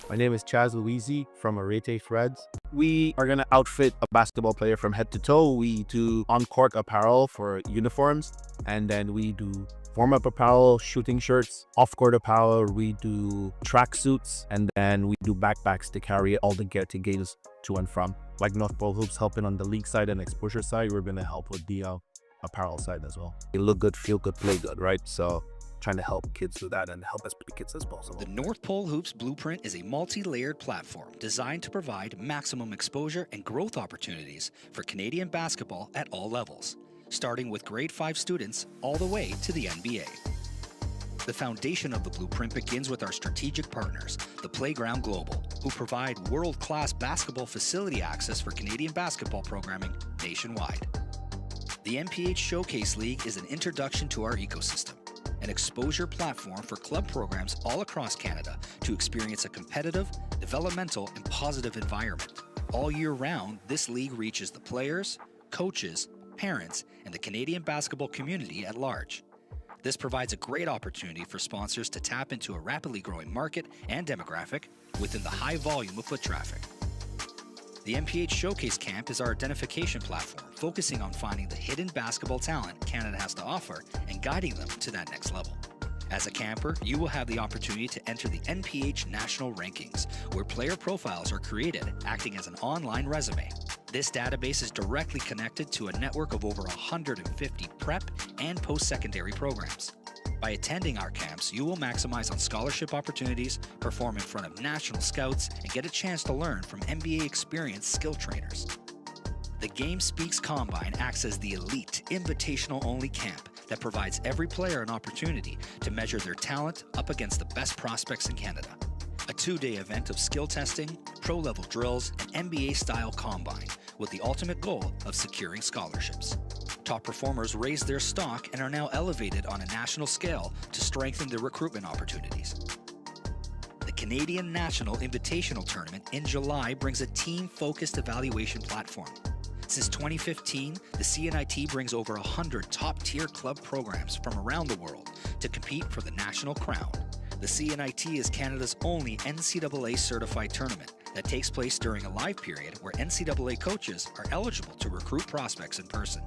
[SPEAKER 5] My name is Chaz Louisi from Arete Threads. We are going to outfit a basketball player from head to toe. We do on-court apparel for uniforms, and then we do warm-up apparel, shooting shirts, off-court apparel. We do track suits, and then we do backpacks to carry all the gear to games to and from. Like North Pole Hoops helping on the league side and exposure side, we're going to help with the apparel side as well. You look good, feel good, play good, right? So trying to help kids do that and help as many kids as possible.
[SPEAKER 6] The North Pole Hoops Blueprint is a multi-layered platform designed to provide maximum exposure and growth opportunities for Canadian basketball at all levels, starting with grade 5 students all the way to the NBA. The foundation of the Blueprint begins with our strategic partners, the Playground Global, who provide world-class basketball facility access for Canadian basketball programming nationwide. The NPH Showcase League is an introduction to our ecosystem, an exposure platform for club programs all across Canada to experience a competitive, developmental, and positive environment. All year round, this league reaches the players, coaches, parents, and the Canadian basketball community at large. This provides a great opportunity for sponsors to tap into a rapidly growing market and demographic within the high volume of foot traffic. The NPH Showcase Camp is our identification platform, focusing on finding the hidden basketball talent Canada has to offer and guiding them to that next level. As a camper, you will have the opportunity to enter the NPH National Rankings, where player profiles are created, acting as an online resume. This database is directly connected to a network of over 150 prep and post-secondary programs. By attending our camps, you will maximize on scholarship opportunities, perform in front of national scouts, and get a chance to learn from NBA experienced skill trainers. The Game Speaks Combine acts as the elite, invitational-only camp that provides every player an opportunity to measure their talent up against the best prospects in Canada. A 2-day event of skill testing, pro-level drills, and NBA-style combine, with the ultimate goal of securing scholarships. Top performers raised their stock and are now elevated on a national scale to strengthen their recruitment opportunities. The Canadian National Invitational Tournament in July brings a team-focused evaluation platform. Since 2015, the CNIT brings over 100 top-tier club programs from around the world to compete for the national crown. The CNIT is Canada's only NCAA-certified tournament that takes place during a live period where NCAA coaches are eligible to recruit prospects in person.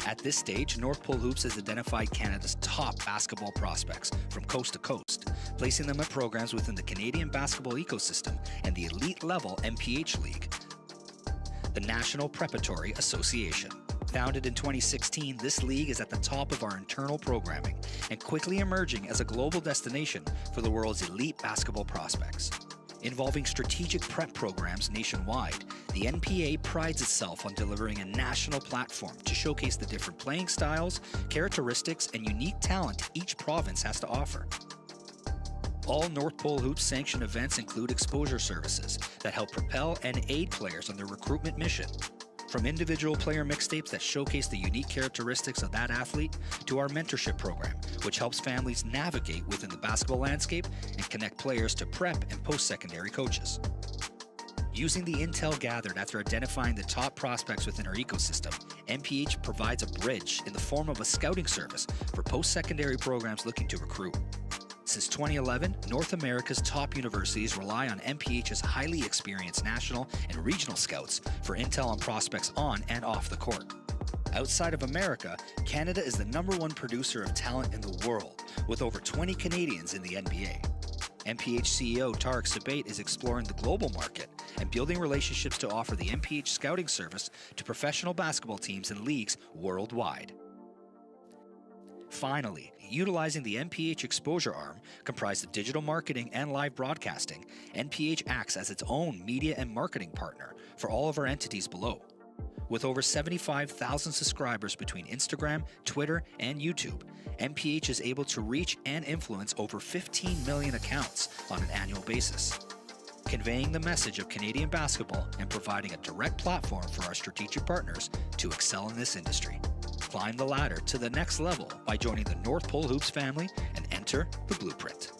[SPEAKER 6] At this stage, North Pole Hoops has identified Canada's top basketball prospects from coast to coast, placing them at programs within the Canadian basketball ecosystem and the elite-level NPH League, the National Preparatory Association. Founded in 2016, this league is at the top of our internal programming and quickly emerging as a global destination for the world's elite basketball prospects. Involving strategic prep programs nationwide, the NPA prides itself on delivering a national platform to showcase the different playing styles, characteristics, and unique talent each province has to offer. All North Pole Hoops sanctioned events include exposure services that help propel and aid players on their recruitment mission. From individual player mixtapes that showcase the unique characteristics of that athlete to our mentorship program, which helps families navigate within the basketball landscape and connect players to prep and post-secondary coaches. Using the intel gathered after identifying the top prospects within our ecosystem, NPH provides a bridge in the form of a scouting service for post-secondary programs looking to recruit. Since 2011, North America's top universities rely on NPH's highly experienced national and regional scouts for intel on prospects on and off the court. Outside of America, Canada is the #1 producer of talent in the world, with over 20 Canadians in the NBA. NPH CEO Tarek Sabate is exploring the global market and building relationships to offer the NPH scouting service to professional basketball teams and leagues worldwide. Finally, utilizing the NPH exposure arm, comprised of digital marketing and live broadcasting, NPH acts as its own media and marketing partner for all of our entities below. With over 75,000 subscribers between Instagram, Twitter, and YouTube, NPH is able to reach and influence over 15 million accounts on an annual basis, conveying the message of Canadian basketball and providing a direct platform for our strategic partners to excel in this industry. Climb the ladder to the next level by joining the North Pole Hoops family and enter the blueprint.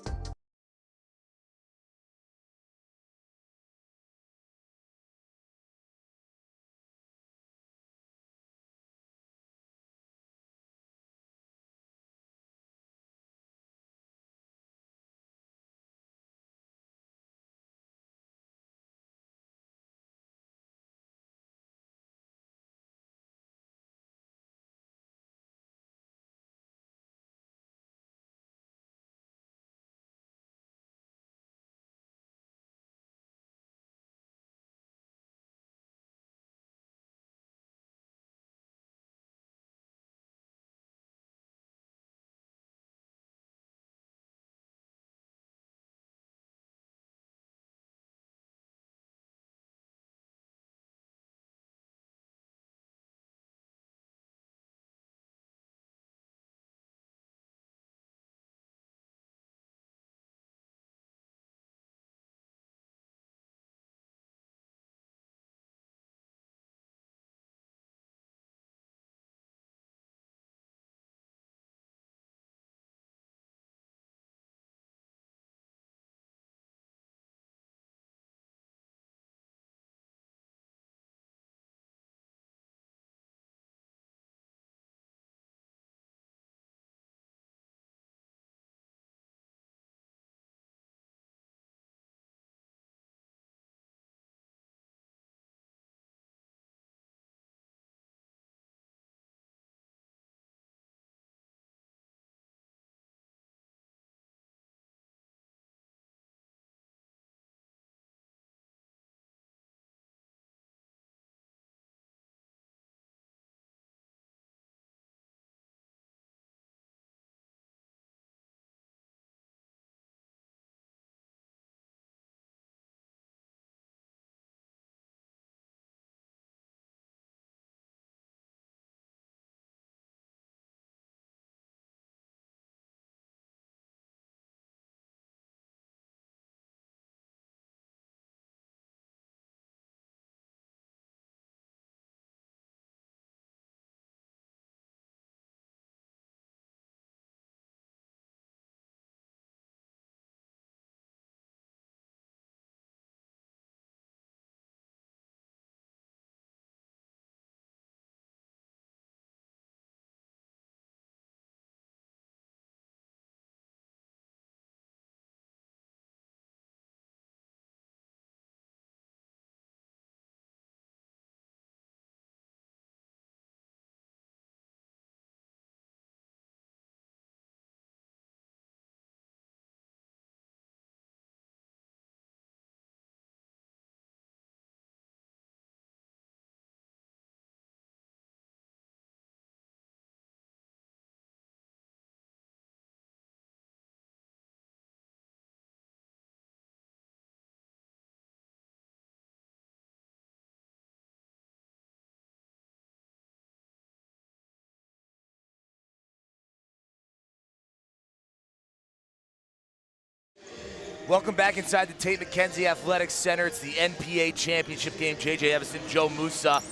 [SPEAKER 1] Welcome back inside the Tate McKenzie Athletics Center. It's the NPA championship game. JJ Everson, Joe Musa,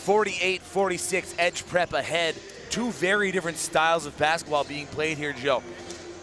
[SPEAKER 1] 48-46, Edge Prep ahead. Two very different styles of basketball being played here, Joe.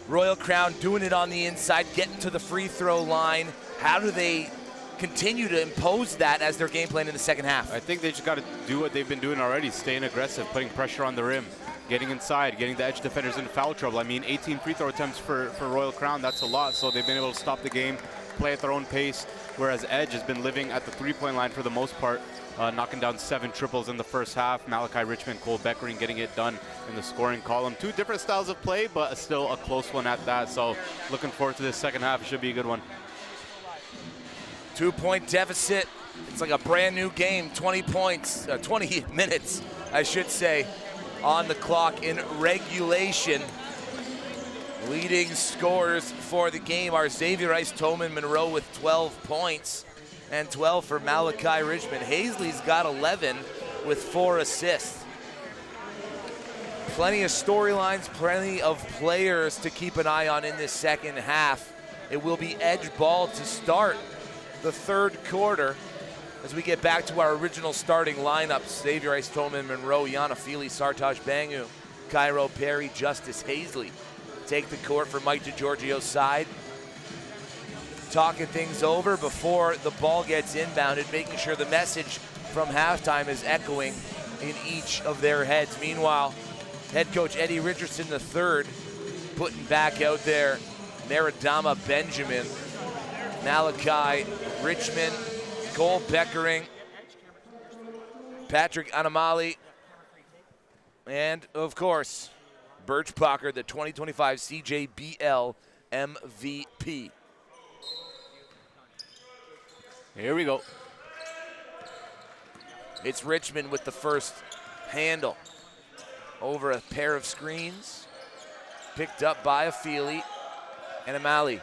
[SPEAKER 1] Royal Crown doing it on the inside, getting to the free throw line. How do they continue to impose that as their game plan in the second half?
[SPEAKER 2] I think they just got to do what they've been doing already, staying aggressive, putting pressure on the rim, getting inside, getting the edge defenders into foul trouble. I mean, 18 free throw attempts for Royal Crown, that's a lot, so they've been able to stop the game, play at their own pace, whereas Edge has been living at the three-point line for the most part, knocking down 7 triples in the first half. Malachi Richmond, Cole Beckering getting it done in the scoring column. Two different styles of play, but still a close one at that, so looking forward to this second half. It should be a good one.
[SPEAKER 1] 2-point deficit. It's like a brand new game. 20 points, 20 minutes, I should say, on the clock in regulation. Leading scorers for the game are Xavier Rice Tolman Monroe with 12 points and 12 for Malachi Richmond. Hazley's got 11 with 4 assists. Plenty of storylines, plenty of players to keep an eye on in this second half. It will be Edge ball to start the third quarter as we get back to our original starting lineups. Xavier Rice Tolman Monroe, Yana Feely, Sartaj Bangu, Cairo Perry, Justice Hazley take the court for Mike DeGiorgio's side. Talking things over before the ball gets inbounded, making sure the message from halftime is echoing in each of their heads. Meanwhile, head coach Eddie Richardson III putting back out there Maradama Benjamin, Malachi Richmond, Cole Beckering, Patrick Anamali, and of course, Birch Pocker, the 2025 CJBL MVP.
[SPEAKER 2] Here we go.
[SPEAKER 1] It's Richmond with the first handle over a pair of screens. Picked up by a Feely. And Amali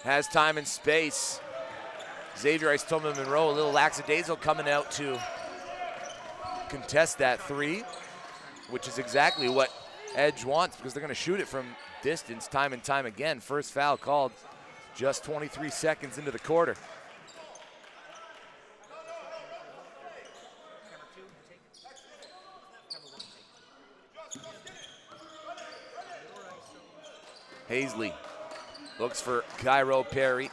[SPEAKER 1] has time and space. Xavier Rice Tolman Monroe, a little lackadaisical coming out to contest that three, which is exactly what Edge wants because they're going to shoot it from distance time and time again. First foul called just 23 seconds into the quarter. Hazley looks for Cairo Perry.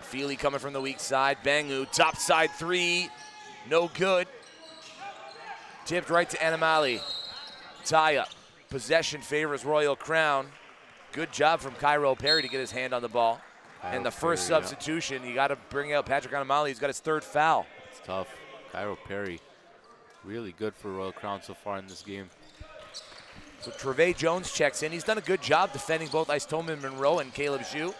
[SPEAKER 1] Feely coming from the weak side. Bangu, top side three, no good. Tipped right to Anamali. Tie up. Possession favors Royal Crown. Good job from Cairo Perry to get his hand on the ball. And the first substitution, you got to bring out Patrick Anamali. He's got his third foul.
[SPEAKER 2] It's tough. Cairo Perry, really good for Royal Crown so far in this game.
[SPEAKER 1] So Trevay Jones checks in. He's done a good job defending both Ice Tolman Monroe and Caleb Xu.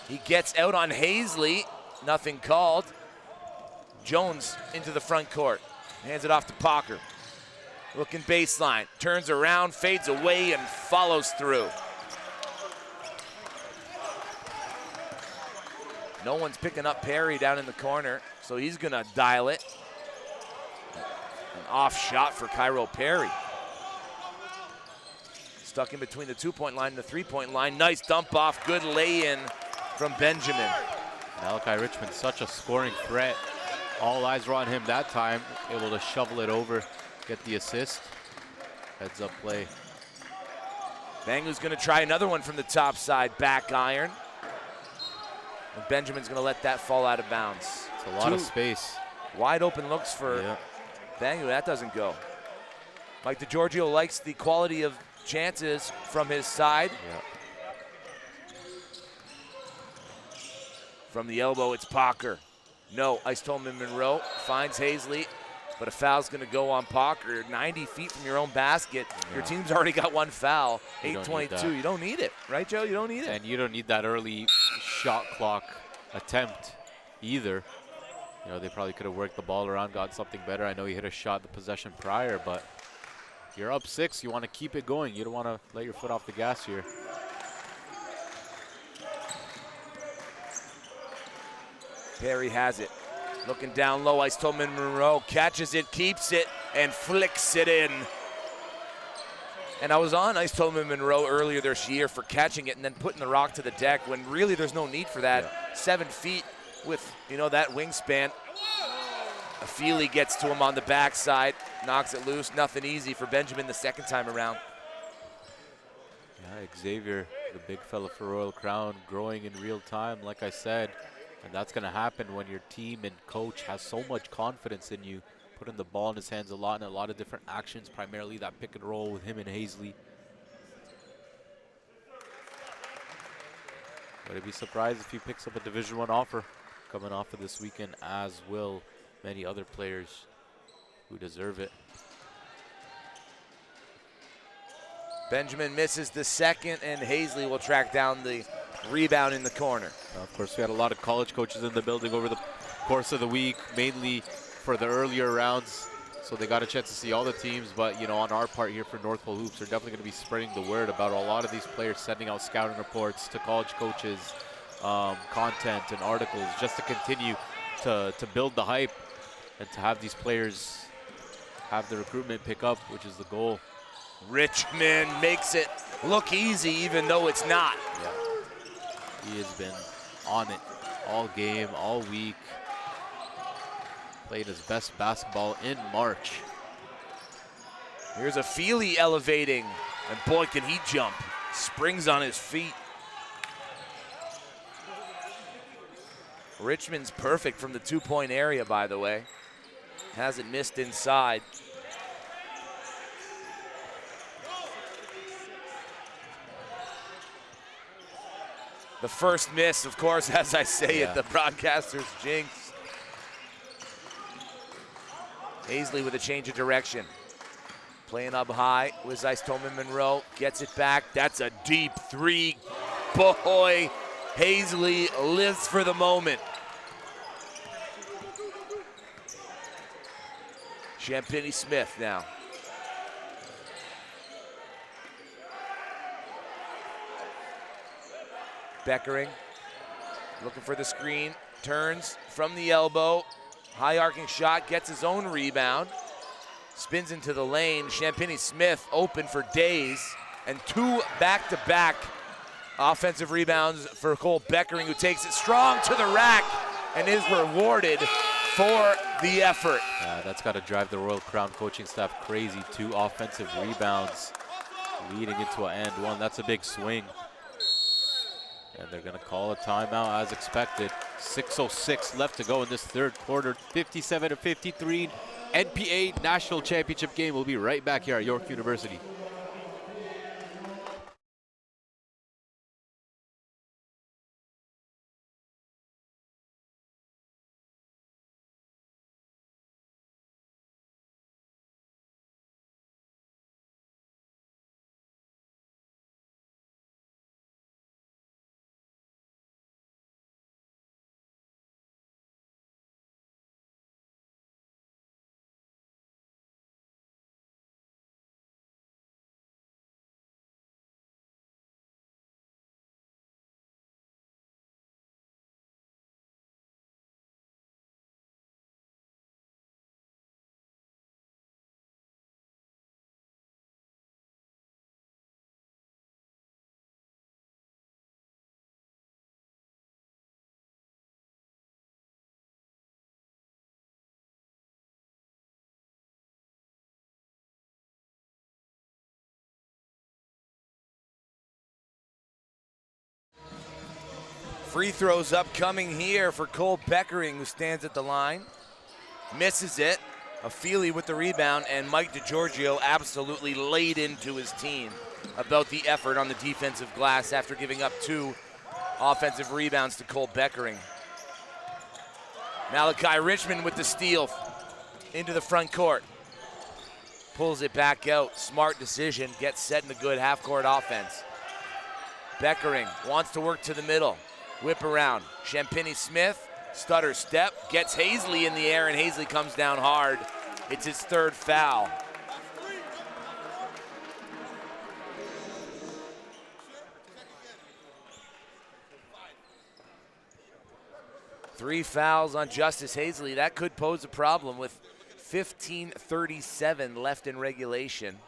[SPEAKER 1] He gets out on Hazley. Nothing called. Jones into the front court. Hands it off to Pocker. Looking baseline. Turns around, fades away, and follows through. No one's picking up Perry down in the corner, so he's going to dial it. An off shot for Cairo Perry. Stuck in between the 2-point line and the 3-point line. Nice dump off, good lay-in from Benjamin.
[SPEAKER 2] Malachi Richmond, such a scoring threat. All eyes were on him that time, able to shovel it over, get the assist. Heads up play.
[SPEAKER 1] Bangu's gonna try another one from the top side, back iron. And Benjamin's gonna let that fall out of bounds.
[SPEAKER 2] It's a lot of space.
[SPEAKER 1] Wide open looks for Bangu, that doesn't go. Mike DeGiorgio likes the quality of chances from his side. From the elbow, it's Pocker. No, Ice Tolman Monroe finds Hazley, but a foul's going to go on Pocker. 90 feet from your own basket. Your team's already got one foul. 8:22. You don't need it, right, Joe? You don't need it.
[SPEAKER 2] And you don't need that early shot clock attempt either. You know, they probably could have worked the ball around, got something better. I know he hit a shot the possession prior, but you're up 6. You want to keep it going. You don't want to let your foot off the gas here.
[SPEAKER 1] Perry has it. Looking down low, Ice Tolman Monroe catches it, keeps it, and flicks it in. And I was on Ice Tolman Monroe earlier this year for catching it and then putting the rock to the deck when really there's no need for that.
[SPEAKER 2] Yeah.
[SPEAKER 1] 7 feet with, that wingspan. Feely gets to him on the backside, knocks it loose. Nothing easy for Benjamin the second time around.
[SPEAKER 2] Yeah, Xavier, the big fella for Royal Crown, growing in real time, like I said. And that's going to happen when your team and coach has so much confidence in you, putting the ball in his hands a lot in a lot of different actions, primarily that pick and roll with him and Hazley. But I'd be surprised if he picks up a Division I offer coming off of this weekend, as will many other players who deserve it.
[SPEAKER 1] Benjamin misses the second, and Hazley will track down the rebound in the corner.
[SPEAKER 2] Of course, we had a lot of college coaches in the building over the course of the week, mainly for the earlier rounds, so they got a chance to see all the teams. But, on our part here for North Pole Hoops, we're definitely going to be spreading the word about a lot of these players, sending out scouting reports to college coaches, content and articles, just to continue to build the hype and to have these players have the recruitment pick up, which is the goal.
[SPEAKER 1] Richmond makes it look easy, even though it's not.
[SPEAKER 2] Yeah. He has been on it all game, all week. Played his best basketball in March.
[SPEAKER 1] Here's a Feely elevating, and boy, can he jump. Springs on his feet. Richmond's perfect from the two-point area, by the way. Hasn't missed inside. The first miss, of course, as I say it, the broadcaster's jinx. Hazley with a change of direction. Playing up high with Ice Tolman Monroe. Gets it back. That's a deep three. Boy, Hazley lives for the moment. Champagny Smith now. Beckering looking for the screen, turns from the elbow, high arcing shot, gets his own rebound, spins into the lane. Champagny Smith open for days, and 2 back-to-back offensive rebounds for Cole Beckering, who takes it strong to the rack and is rewarded for the effort.
[SPEAKER 2] That's got to drive the Royal Crown coaching staff crazy. 2 offensive rebounds leading into an and one. That's a big swing. And they're going to call a timeout as expected. 6:06 left to go in this third quarter. 57-53. NPA National Championship game. We'll be right back here at York University.
[SPEAKER 1] Free throws upcoming here for Cole Beckering, who stands at the line. Misses it. Feely with the rebound, and Mike DiGiorgio absolutely laid into his team about the effort on the defensive glass after giving up 2 offensive rebounds to Cole Beckering. Malachi Richmond with the steal into the front court. Pulls it back out. Smart decision. Gets set in a good half-court offense. Beckering wants to work to the middle. Whip around. Champagny Smith, stutter step, gets Hazley in the air, and Hazley comes down hard. It's his 3rd foul. Three fouls on Justice Hazley. That could pose a problem with 15:37 left in regulation.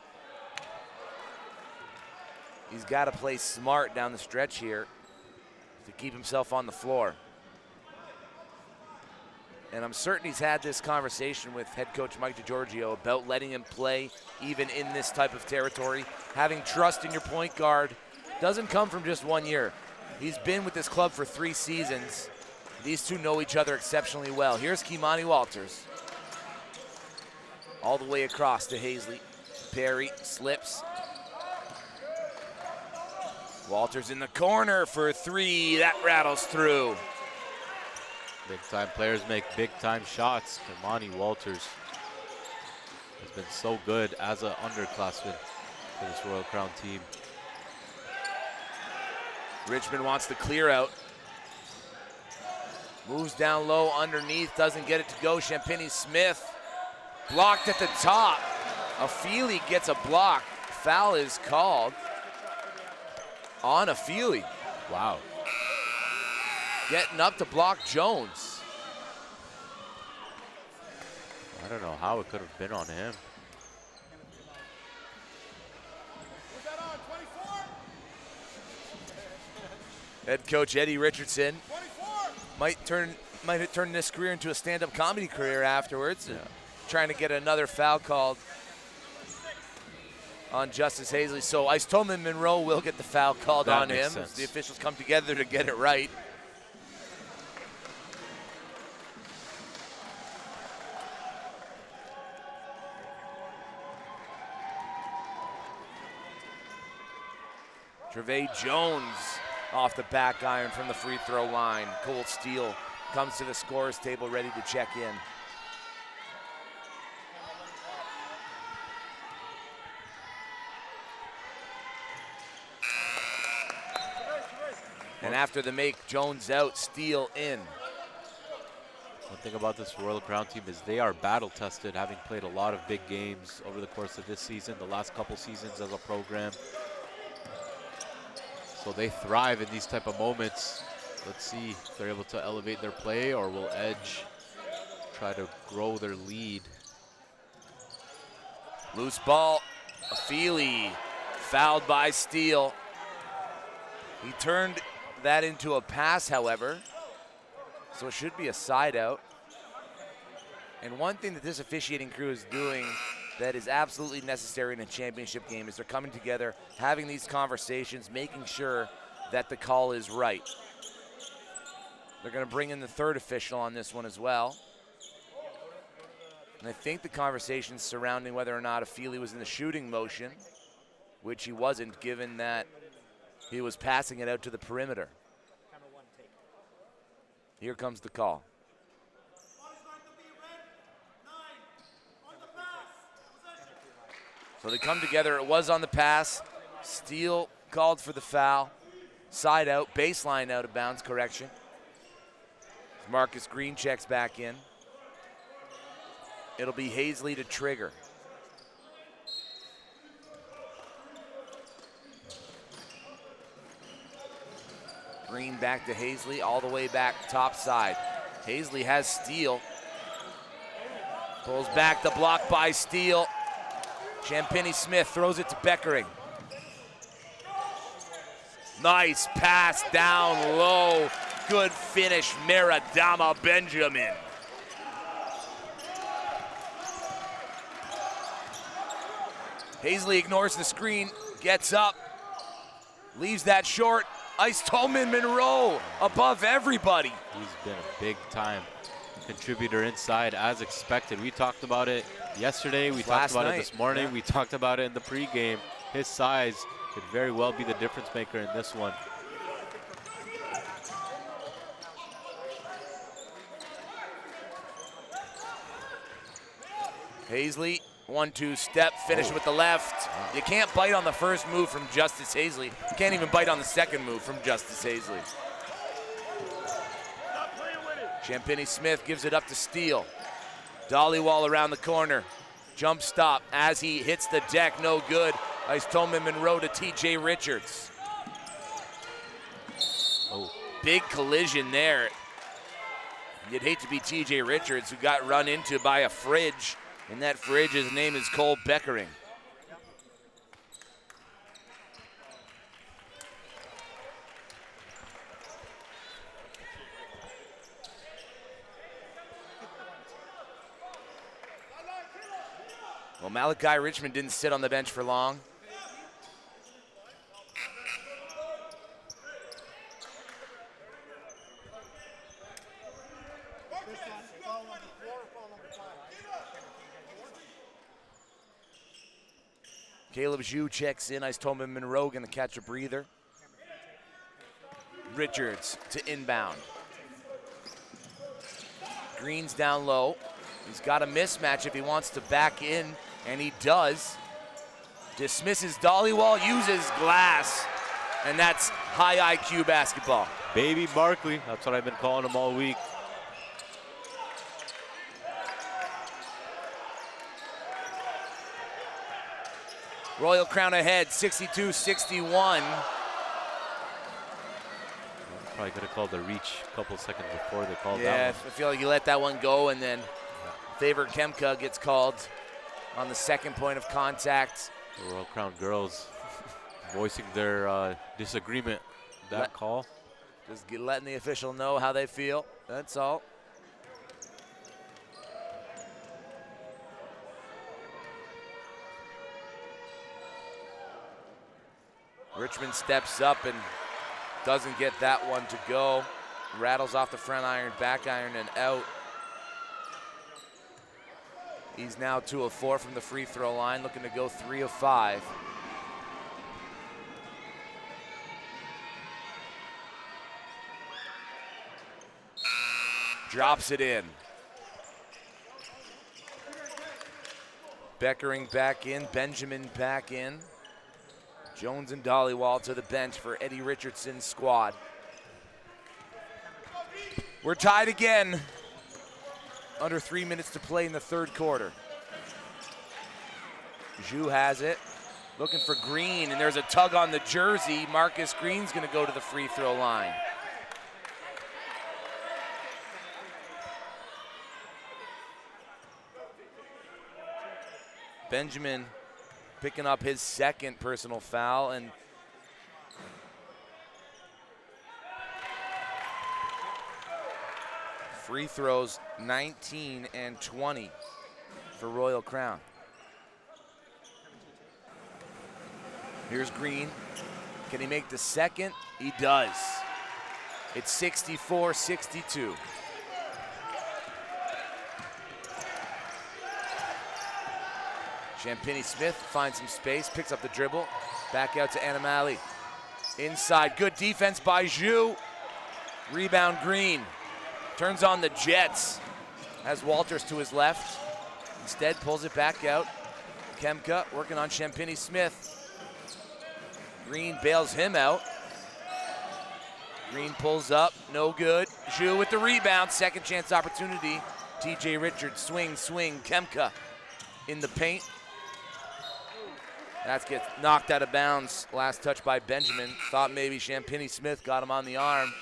[SPEAKER 1] He's got to play smart down the stretch here to keep himself on the floor. And I'm certain he's had this conversation with head coach Mike DiGiorgio about letting him play even in this type of territory. Having trust in your point guard doesn't come from just 1 year. He's been with this club for 3 seasons. These two know each other exceptionally well. Here's Kimani Walters. All the way across to Hazley. Perry slips. Walters in the corner for 3. That rattles through.
[SPEAKER 2] Big-time players make big-time shots. Kimani Walters has been so good as an underclassman for this Royal Crown team.
[SPEAKER 1] Richmond wants to clear out. Moves down low underneath, doesn't get it to go. Champagny Smith blocked at the top. Afili gets a block. Foul is called on Afili.
[SPEAKER 2] Wow.
[SPEAKER 1] Getting up to block Jones.
[SPEAKER 2] I don't know how it could have been on him.
[SPEAKER 3] Who's that on? 24?
[SPEAKER 1] Head coach Eddie Richardson
[SPEAKER 3] 24?
[SPEAKER 1] might have turned this career into a stand-up comedy career afterwards.
[SPEAKER 2] Yeah.
[SPEAKER 1] Trying to get another foul called on Justice Hazley. So Ice Tolman Monroe will get the foul called
[SPEAKER 2] That
[SPEAKER 1] on
[SPEAKER 2] makes
[SPEAKER 1] him.
[SPEAKER 2] sense.
[SPEAKER 1] The officials come together to get it right. Trevay Jones off the back iron from the free throw line. Cole Steele comes to the scorer's table ready to check in. And after the make, Jones out, Steele in.
[SPEAKER 2] One thing about this Royal Crown team is they are battle tested, having played a lot of big games over the course of this season, the last couple seasons as a program. So they thrive in these type of moments. Let's see if they're able to elevate their play, or will Edge try to grow their lead.
[SPEAKER 1] Loose ball, Afili fouled by Steele. He turned that into a pass, however, so it should be a side out. And one thing that this officiating crew is doing that is absolutely necessary in a championship game is they're coming together, having these conversations, making sure that the call is right. They're going to bring in the third official on this one as well. And I think the conversations surrounding whether or not Afili was in the shooting motion, which he wasn't, given that he was passing it out to the perimeter. Here comes the call. So they come together. It was on the pass. Steele called for the foul. Side out, baseline out of bounds, correction. Marcus Green checks back in. It'll be Hazley to trigger. Green back to Hazley, all the way back top side. Hazley has Steele. Pulls back, the block by Steele. Champagny Smith throws it to Beckering. Nice pass down low. Good finish, Maradama Benjamin. Hazley ignores the screen, gets up, leaves that short. Ice Tolman Monroe above everybody.
[SPEAKER 2] He's been a big-time contributor inside, as expected. We talked about it yesterday. We talked about it this morning.
[SPEAKER 1] Yeah.
[SPEAKER 2] We talked about it in the pregame. His size could very well be the difference maker in this one.
[SPEAKER 1] Hazley, 1-2 step, finish with the left. You can't bite on the first move from Justice Hazley. You can't even bite on the second move from Justice Hazley. Champagny Smith gives it up to Steele. Dollywall around the corner. Jump stop as he hits the deck, no good. Ice Tolman Monroe to TJ Richards.
[SPEAKER 2] Oh,
[SPEAKER 1] Big collision there. You'd hate to be TJ Richards, who got run into by a fridge. And that fridge, his name is Cole Beckering. Well, Malachi Richmond didn't sit on the bench for long. Caleb Zhu checks in. Istoma Monroe going to catch a breather. Richards to inbound. Green's down low. He's got a mismatch if he wants to back in, and he does. Dismisses Dollywall, uses glass, and that's high IQ basketball.
[SPEAKER 2] Baby Barkley, that's what I've been calling him all week.
[SPEAKER 1] Royal Crown ahead, 62-61.
[SPEAKER 2] Probably could have called the reach a couple seconds before they called that
[SPEAKER 1] Yeah,
[SPEAKER 2] one.
[SPEAKER 1] I feel like you let that one go, and then Favor Kemka gets called on the second point of contact.
[SPEAKER 2] The Royal Crown girls voicing their disagreement with that call.
[SPEAKER 1] Just letting the official know how they feel, that's all. Richmond steps up and doesn't get that one to go. Rattles off the front iron, back iron, and out. He's now 2 of 4 from the free throw line, looking to go 3 of 5. Drops it in. Beckering back in, Benjamin back in. Jones and Dollywall to the bench for Eddie Richardson's squad. We're tied again. Under 3 minutes to play in the third quarter. Zhu has it. Looking for Green, and there's a tug on the jersey. Marcus Green's gonna go to the free throw line. Benjamin picking up his second personal foul, and free throws 19 and 20 for Royal Crown. Here's Green. Can he make the second? He does. It's 64-62. Champagny Smith finds some space, picks up the dribble, back out to Animali. Inside, good defense by Zhu. Rebound Green. Turns on the Jets. Has Walters to his left. Instead, pulls it back out. Kemka working on Champagny Smith. Green bails him out. Green pulls up, no good. Zhu with the rebound, second chance opportunity. TJ Richards, swing, Kemka in the paint. That gets knocked out of bounds. Last touch by Benjamin. Thought maybe Champagny Smith got him on the arm.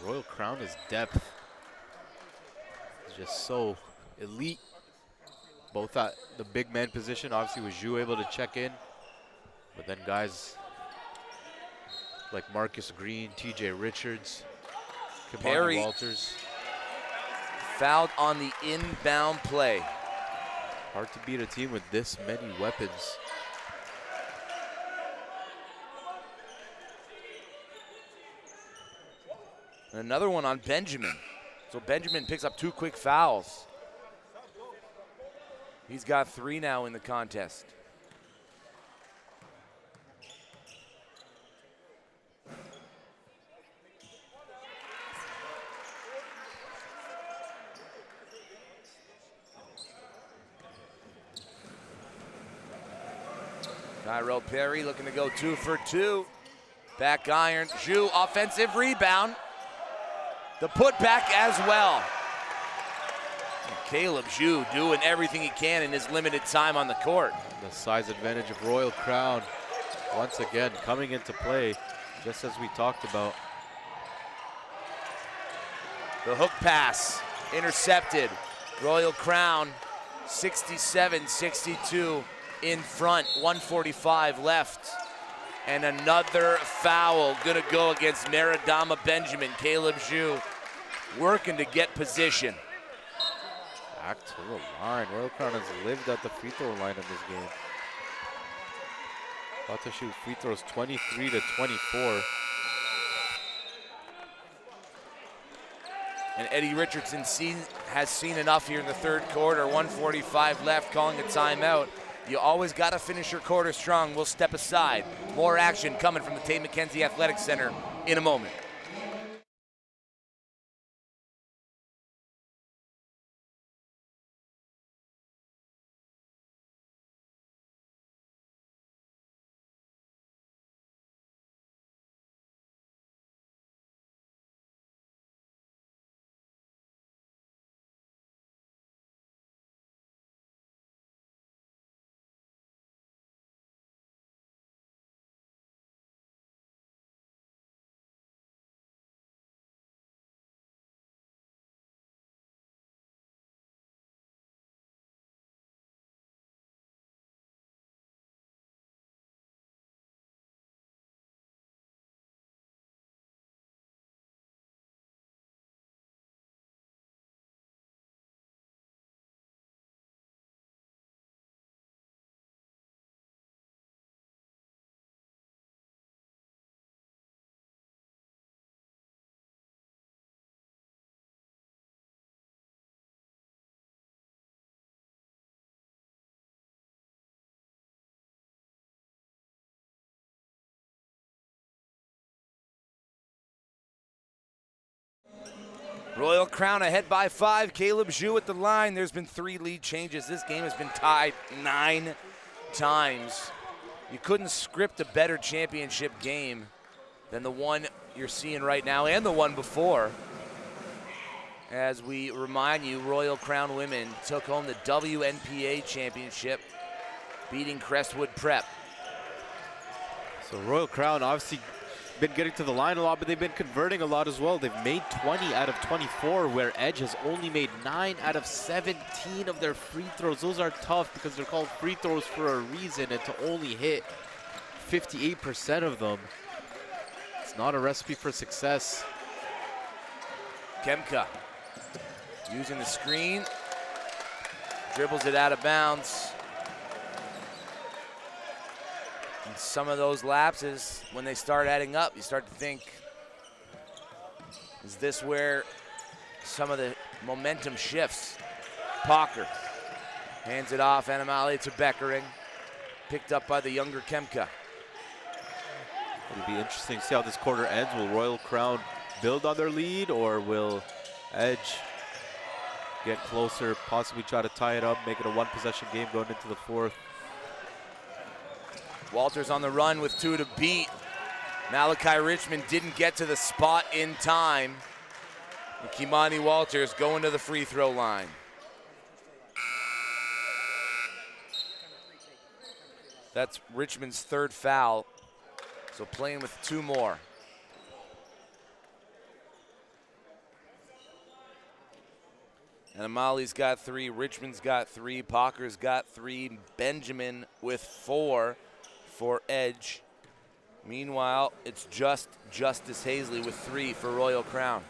[SPEAKER 2] Royal Crown is depth. It's just so elite. Both at the big man position. Obviously was Zhu able to check in. But then guys like Marcus Green, TJ Richards,
[SPEAKER 1] Perry
[SPEAKER 2] Walters.
[SPEAKER 1] Fouled on the inbound play.
[SPEAKER 2] Hard to beat a team with this many weapons.
[SPEAKER 1] And another one on Benjamin. So Benjamin picks up 2 quick fouls. He's got 3 now in the contest. Tyrell Perry looking to go 2 for 2. Back iron, Zhu, offensive rebound. The putback as well. And Caleb Zhu doing everything he can in his limited time on the court.
[SPEAKER 2] The size advantage of Royal Crown once again coming into play, just as we talked about.
[SPEAKER 1] The hook pass intercepted. Royal Crown 67-62 in front, 1:45 left. And another foul gonna go against Maradama Benjamin. Caleb Zhu working to get position.
[SPEAKER 2] Back to the line. Royal Crown has lived at the free throw line in this game. About to shoot free throws 23 to 24.
[SPEAKER 1] And Eddie Richardson has seen enough here in the third quarter. 1:45 left, calling a timeout. You always got to finish your quarter strong. We'll step aside. More action coming from the Tate McKenzie Athletic Center in a moment. Royal Crown ahead by 5. Caleb Zhu at the line. There's been 3 lead changes. This game has been tied 9 times. You couldn't script a better championship game than the one you're seeing right now and the one before. As we remind you, Royal Crown women took home the WNPA championship, beating Crestwood Prep.
[SPEAKER 2] So Royal Crown obviously been getting to the line a lot, but they've been converting a lot as well. They've made 20 out of 24, where Edge has only made 9 out of 17 of their free throws. Those are tough because they're called free throws for a reason, and to only hit 58% of them, it's not a recipe for success.
[SPEAKER 1] Kemka using the screen, dribbles it out of bounds. And some of those lapses, when they start adding up, you start to think, is this where some of the momentum shifts? Pocker hands it off, Animale to Beckering, picked up by the younger Kemka.
[SPEAKER 2] It'll be interesting to see how this quarter ends. Will Royal Crown build on their lead, or will Edge get closer, possibly try to tie it up, make it a 1-possession game going into the fourth?
[SPEAKER 1] Walters on the run with 2 to beat. Malachi Richmond didn't get to the spot in time. And Kimani Walters going to the free throw line. That's Richmond's 3rd foul. So playing with 2 more. And Amali's got 3, Richmond's got 3, Pocker's got 3, Benjamin with 4 for Edge. Meanwhile, it's just Justice Hazley with 3 for Royal Crown.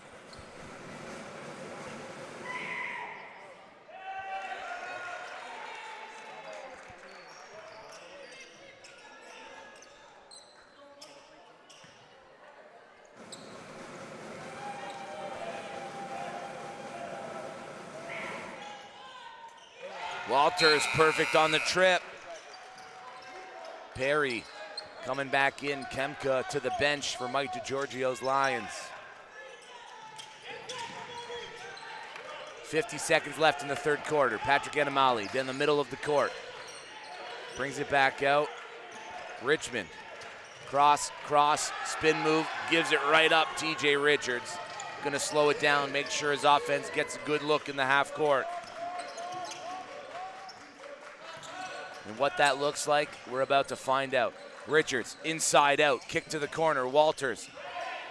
[SPEAKER 1] Walters perfect on the trip. Perry coming back in. Kemka to the bench for Mike DiGiorgio's Lions. 50 seconds left in the 3rd quarter. Patrick Enamali down the middle of the court. Brings it back out. Richmond. Cross, spin move, gives it right up. TJ Richards gonna slow it down, make sure his offense gets a good look in the half court. And what that looks like, we're about to find out. Richards, inside out, kick to the corner, Walters.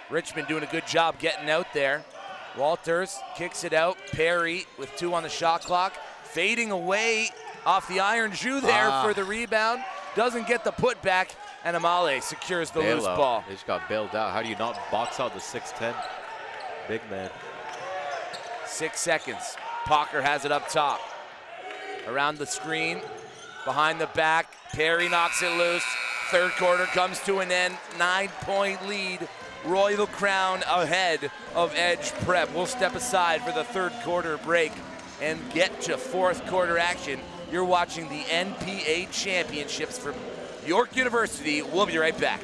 [SPEAKER 1] Richmond doing a good job getting out there. Walters kicks it out, Perry with 2 on the shot clock, fading away off the iron shoe there for the rebound. Doesn't get the putback, and Amale secures the loose ball.
[SPEAKER 2] They just got bailed out. How do you not box out the 6'10" big man?
[SPEAKER 1] 6 seconds. Pocker has it up top. Around the screen, behind the back, Perry knocks it loose. Third quarter comes to an end, 9-point lead. Royal Crown ahead of Edge Prep. We'll step aside for the third quarter break and get to fourth quarter action. You're watching the NPA Championships from York University. We'll be right back.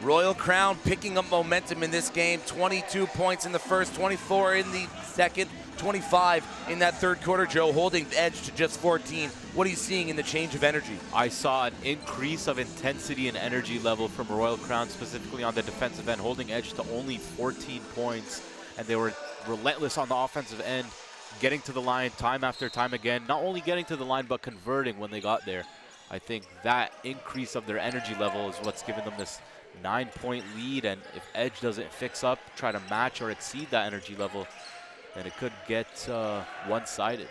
[SPEAKER 1] Royal Crown picking up momentum in this game. 22 points in the first, 24 in the second, 25 in that third quarter, Joe, holding the edge to just 14. What are you seeing in the change of energy?
[SPEAKER 2] I saw an increase of intensity and energy level from Royal Crown, specifically on the defensive end, holding edge to only 14 points. And they were relentless on the offensive end, getting to the line time after time again. Not only getting to the line, but converting when they got there. I think that increase of their energy level is what's given them this 9-point lead, and if Edge doesn't fix up, try to match or exceed that energy level, then it could get one-sided.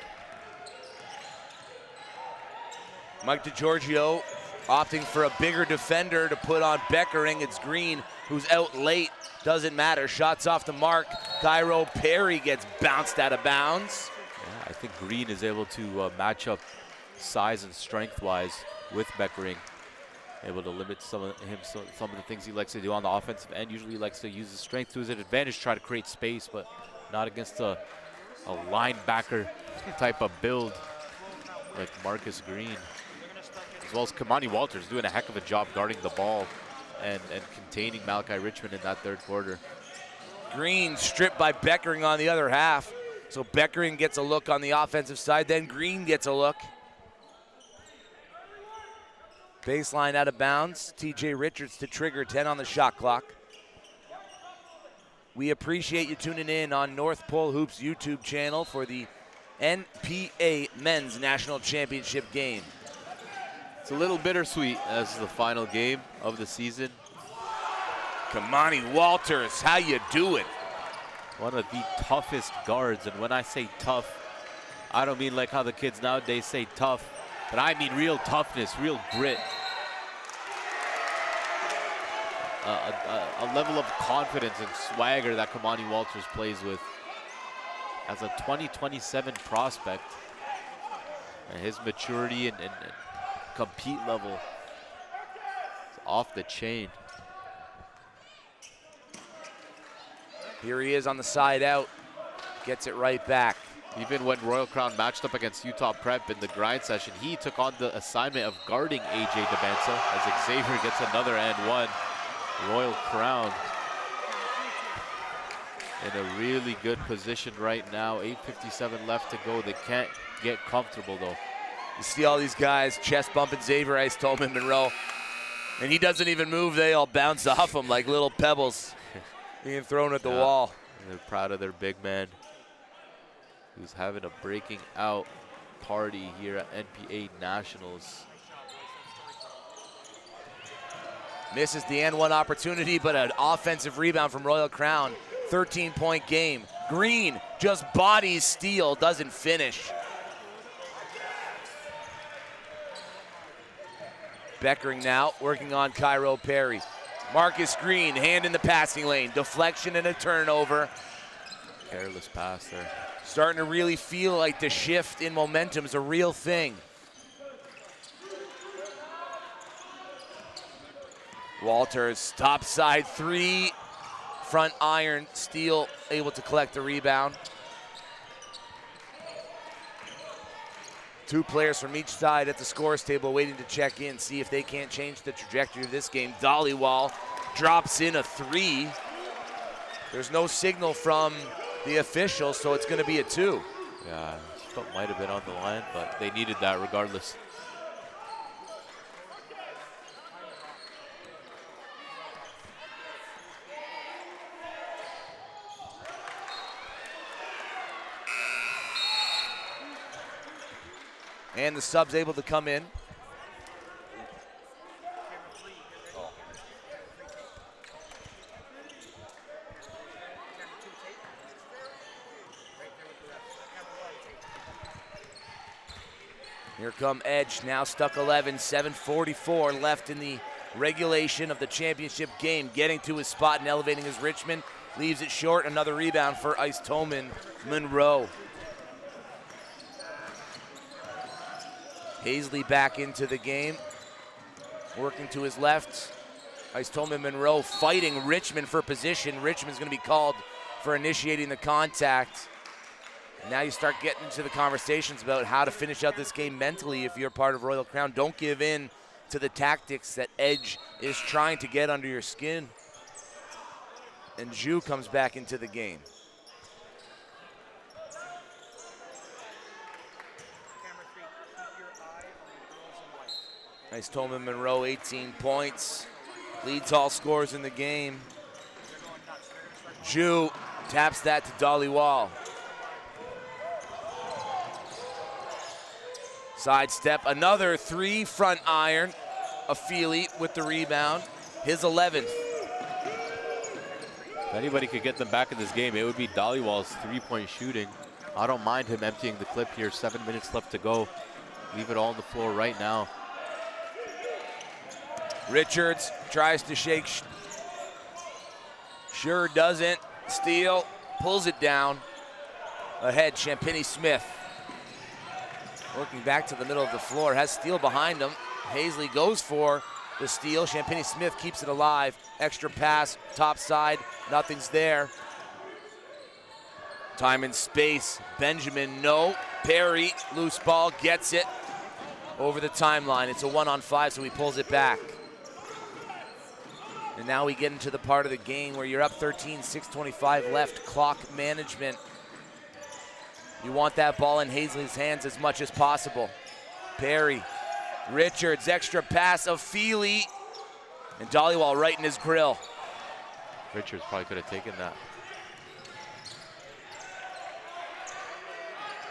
[SPEAKER 1] Mike DiGiorgio opting for a bigger defender to put on Beckering. It's Green who's out late. Doesn't matter. Shots off the mark. Cairo Perry gets bounced out of bounds.
[SPEAKER 2] Yeah, I think Green is able to match up size and strength-wise with Beckering. Able to limit some of the things he likes to do on the offensive end. Usually he likes to use his strength to his advantage, try to create space, but not against a linebacker type of build like Marcus Green. As well as Kamani Walters doing a heck of a job guarding the ball and containing Malachi Richmond in that third quarter.
[SPEAKER 1] Green stripped by Beckering on the other half. So Beckering gets a look on the offensive side, then Green gets a look. Baseline out of bounds. TJ Richards to trigger, 10 on the shot clock. We appreciate you tuning in on North Pole Hoops YouTube channel for the NPA Men's National Championship game.
[SPEAKER 2] It's a little bittersweet as the final game of the season.
[SPEAKER 1] Kamani Walters, how you doing?
[SPEAKER 2] One of the toughest guards, and when I say tough, I don't mean like how the kids nowadays say tough, but I mean real toughness, real grit. A level of confidence and swagger that Kamani Walters plays with as a 2027 prospect. And his maturity and compete level is off the chain.
[SPEAKER 1] Here he is on the side out. Gets it right back.
[SPEAKER 2] Even when Royal Crown matched up against Utah Prep in the grind session, he took on the assignment of guarding AJ DeBensa as Xavier gets another and one. Royal Crown in a really good position right now. 8:57 left to go. They can't get comfortable though.
[SPEAKER 1] You see all these guys chest bumping Xavier Ice, Tolman Monroe, and he doesn't even move. They all bounce off him like little pebbles being thrown at the wall.
[SPEAKER 2] They're proud of their big man who's having a breaking out party here at NPA Nationals. Misses the N1 opportunity, but an offensive rebound from Royal Crown. 13-point game.
[SPEAKER 1] Green just bodies Steele, doesn't finish. Beckering now, working on Cairo Perry. Marcus Green, hand in the passing lane. Deflection and a turnover.
[SPEAKER 2] Careless pass there.
[SPEAKER 1] Starting to really feel like the shift in momentum is a real thing. Walters, top side three. Front iron, Steele able to collect the rebound. Two players from each side at the scores table waiting to check in, see if they can't change the trajectory of this game. Dollywall drops in a three. There's no signal from the official, so it's going to be a two.
[SPEAKER 2] Yeah, foot might have been on the line, but they needed that regardless.
[SPEAKER 1] And the sub's able to come in. Here come Edge, now stuck 11, 7:44 left in the regulation of the championship game. Getting to his spot and elevating his Richmond. Leaves it short, another rebound for Ice Tolman Monroe. Hazley back into the game, working to his left. Ice Tolman Monroe fighting Richmond for position. Richmond's going to be called for initiating the contact. Now you start getting into the conversations about how to finish out this game mentally if you're part of Royal Crown. Don't give in to the tactics that Edge is trying to get under your skin. And Ju comes back into the game. Nice Tolman Monroe, 18 points. Leads all scores in the game. Ju taps that to Dollywall. Sidestep, another three, front iron. Afili with the rebound, his 11th.
[SPEAKER 2] If anybody could get them back in this game, it would be Dollywall's three-point shooting. I don't mind him emptying the clip here. 7 minutes left to go. Leave it all on the floor right now.
[SPEAKER 1] Richards tries to shake, sure doesn't. Steele pulls it down. Ahead, Champagny Smith. Working back to the middle of the floor, has Steele behind him. Hazley goes for the steal. Champagny Smith keeps it alive. Extra pass, top side, nothing's there. Time and space, Benjamin, no. Perry, loose ball, gets it over the timeline. It's a 1-on-5, so he pulls it back. And now we get into the part of the game where you're up 13, 6:25 left, clock management. You want that ball in Hazley's hands as much as possible. Perry, Richards, extra pass of Feely, and Dollywall right in his grill.
[SPEAKER 2] Richards probably could have taken that.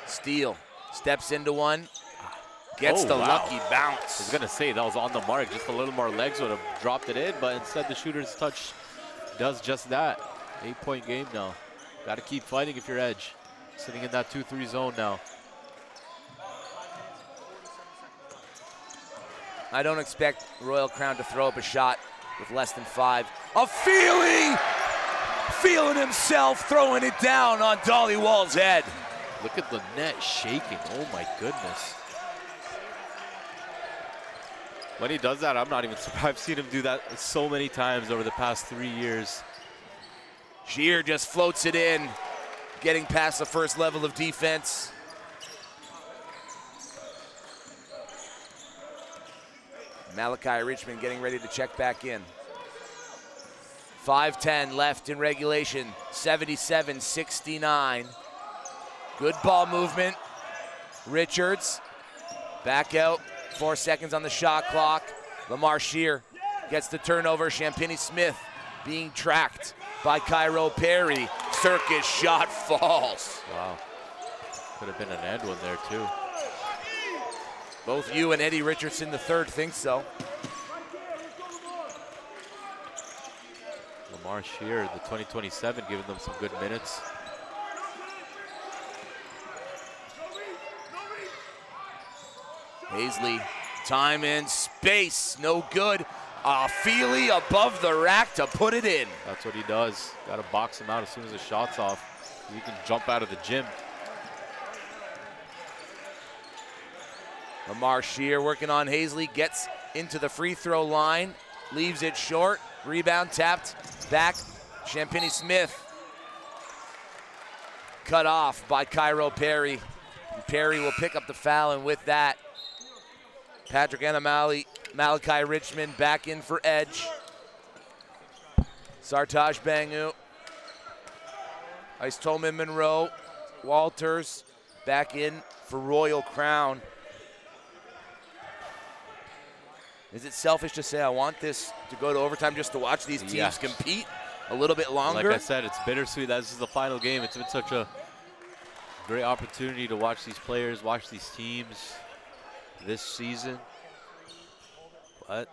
[SPEAKER 1] Steele steps into one, gets the lucky bounce.
[SPEAKER 2] I was gonna say that was on the mark. Just a little more legs would have dropped it in, but instead the shooter's touch does just that. 8-point game now. Got to keep fighting if you're Edge. Sitting in that 2-3 zone now.
[SPEAKER 1] I don't expect Royal Crown to throw up a shot with less than 5. A Feely! Feeling himself, throwing it down on Dollywall's head.
[SPEAKER 2] Look at the net shaking. Oh my goodness. When he does that, I'm not even surprised. I've seen him do that so many times over the past 3 years.
[SPEAKER 1] Shear just floats it in, getting past the first level of defense. Malachi Richmond getting ready to check back in. 5:10 left in regulation, 77-69. Good ball movement. Richards back out, 4 seconds on the shot clock. Lamar Shear gets the turnover. Champagny Smith being tracked by Cairo Perry. Circus shot falls.
[SPEAKER 2] Wow. Could have been an end one there too.
[SPEAKER 1] Both you and Eddie Richardson, the third, think so.
[SPEAKER 2] Lamar Shear, the 2027, giving them some good minutes.
[SPEAKER 1] Hazley, time and space, no good. Feely above the rack to put it in.
[SPEAKER 2] That's what he does. Got to box him out as soon as the shot's off. He can jump out of the gym.
[SPEAKER 1] Lamar Shear working on Hazley, gets into the free throw line, leaves it short. Rebound tapped back. Champagny Smith cut off by Cairo Perry. And Perry will pick up the foul, and with that, Patrick Anamali, Malachi Richmond back in for Edge. Sartaj Bangu, Ice Tolman Monroe, Walters back in for Royal Crown. Is it selfish to say I want this to go to overtime just to watch these teams compete a little bit longer?
[SPEAKER 2] Like I said, it's bittersweet. This is the final game. It's been such a great opportunity to watch these players, watch these teams this season. But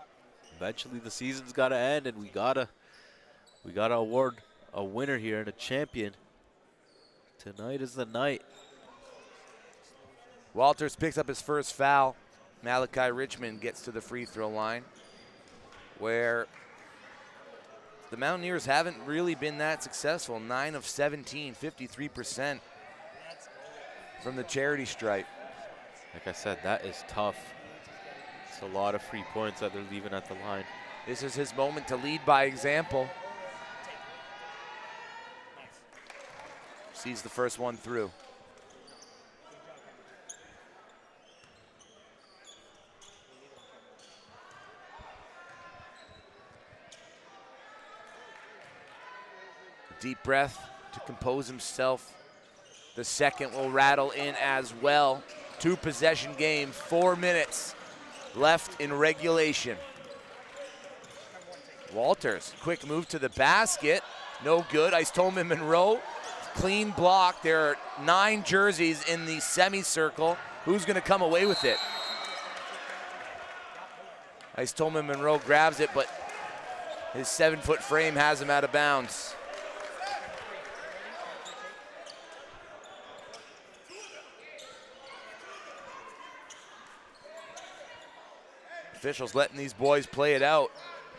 [SPEAKER 2] eventually the season's got to end, and we gotta award a winner here and a champion. Tonight is the night.
[SPEAKER 1] Walters picks up his first foul. Malachi Richmond gets to the free throw line, where the Mountaineers haven't really been that successful. 9 of 17, 53% from the charity stripe.
[SPEAKER 2] Like I said, that is tough. It's a lot of free points that they're leaving at the line.
[SPEAKER 1] This is his moment to lead by example. Sees the first one through. Deep breath to compose himself. The second will rattle in as well. 2-possession game, 4 minutes left in regulation. Walters, quick move to the basket. No good. Ice Tolman Monroe, clean block. There are 9 jerseys in the semicircle. Who's going to come away with it? Ice Tolman Monroe grabs it, but his 7-foot frame has him out of bounds. Officials letting these boys play it out.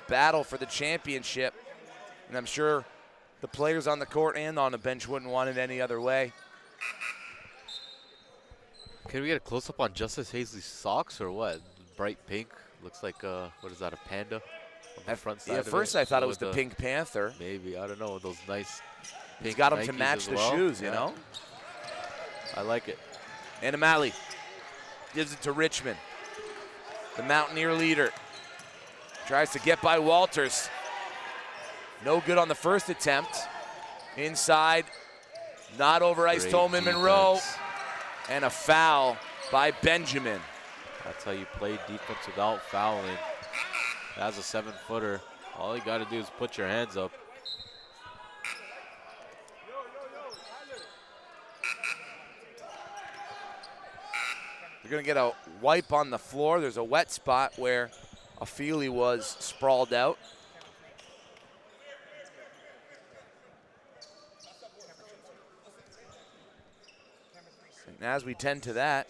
[SPEAKER 1] Battle for the championship. And I'm sure the players on the court and on the bench wouldn't want it any other way.
[SPEAKER 2] Can we get a close-up on Justice Hazley's socks or what? Bright pink. Looks like, what is that, a panda? On the front side
[SPEAKER 1] at first I thought it was the Pink Panther.
[SPEAKER 2] Maybe, I don't know, those nice pink
[SPEAKER 1] He's got them
[SPEAKER 2] Nikes
[SPEAKER 1] to match the
[SPEAKER 2] well.
[SPEAKER 1] shoes, you know?
[SPEAKER 2] I like it.
[SPEAKER 1] Anamali gives it to Richmond. The Mountaineer leader tries to get by Walters. No good on the first attempt. Inside, not over Ice Tolman Monroe. And a foul by Benjamin.
[SPEAKER 2] That's how you play defense without fouling. As a 7-footer, all you got to do is put your hands up.
[SPEAKER 1] You're going to get a wipe on the floor. There's a wet spot where Feely was sprawled out. And as we tend to that,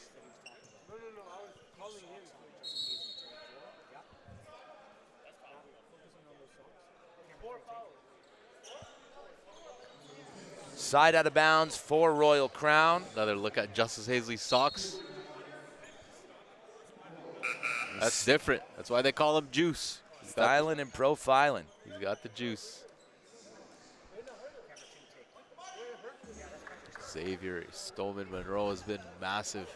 [SPEAKER 1] side out of bounds for Royal Crown.
[SPEAKER 2] Another look at Justice Hazley's socks. That's different. That's why they call him Juice.
[SPEAKER 1] Styling and profiling.
[SPEAKER 2] He's got the juice. Xavier Stolman Monroe has been massive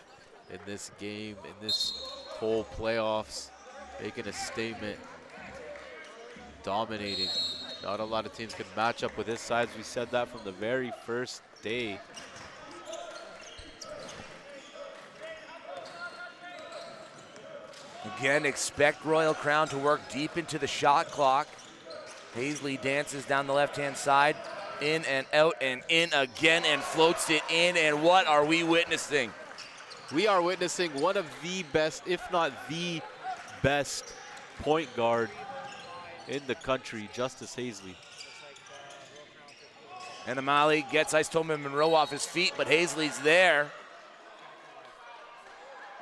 [SPEAKER 2] in this game, in this whole playoffs, making a statement, dominating. Not a lot of teams can match up with his size. We said that from the very first day.
[SPEAKER 1] Again, expect Royal Crown to work deep into the shot clock. Hazley dances down the left-hand side, in and out and in again, and floats it in. And what are we witnessing?
[SPEAKER 2] We are witnessing one of the best, if not the best, point guard in the country, Justice Hazley.
[SPEAKER 1] And Amali gets Ice Tolman Monroe off his feet, but Hazley's there.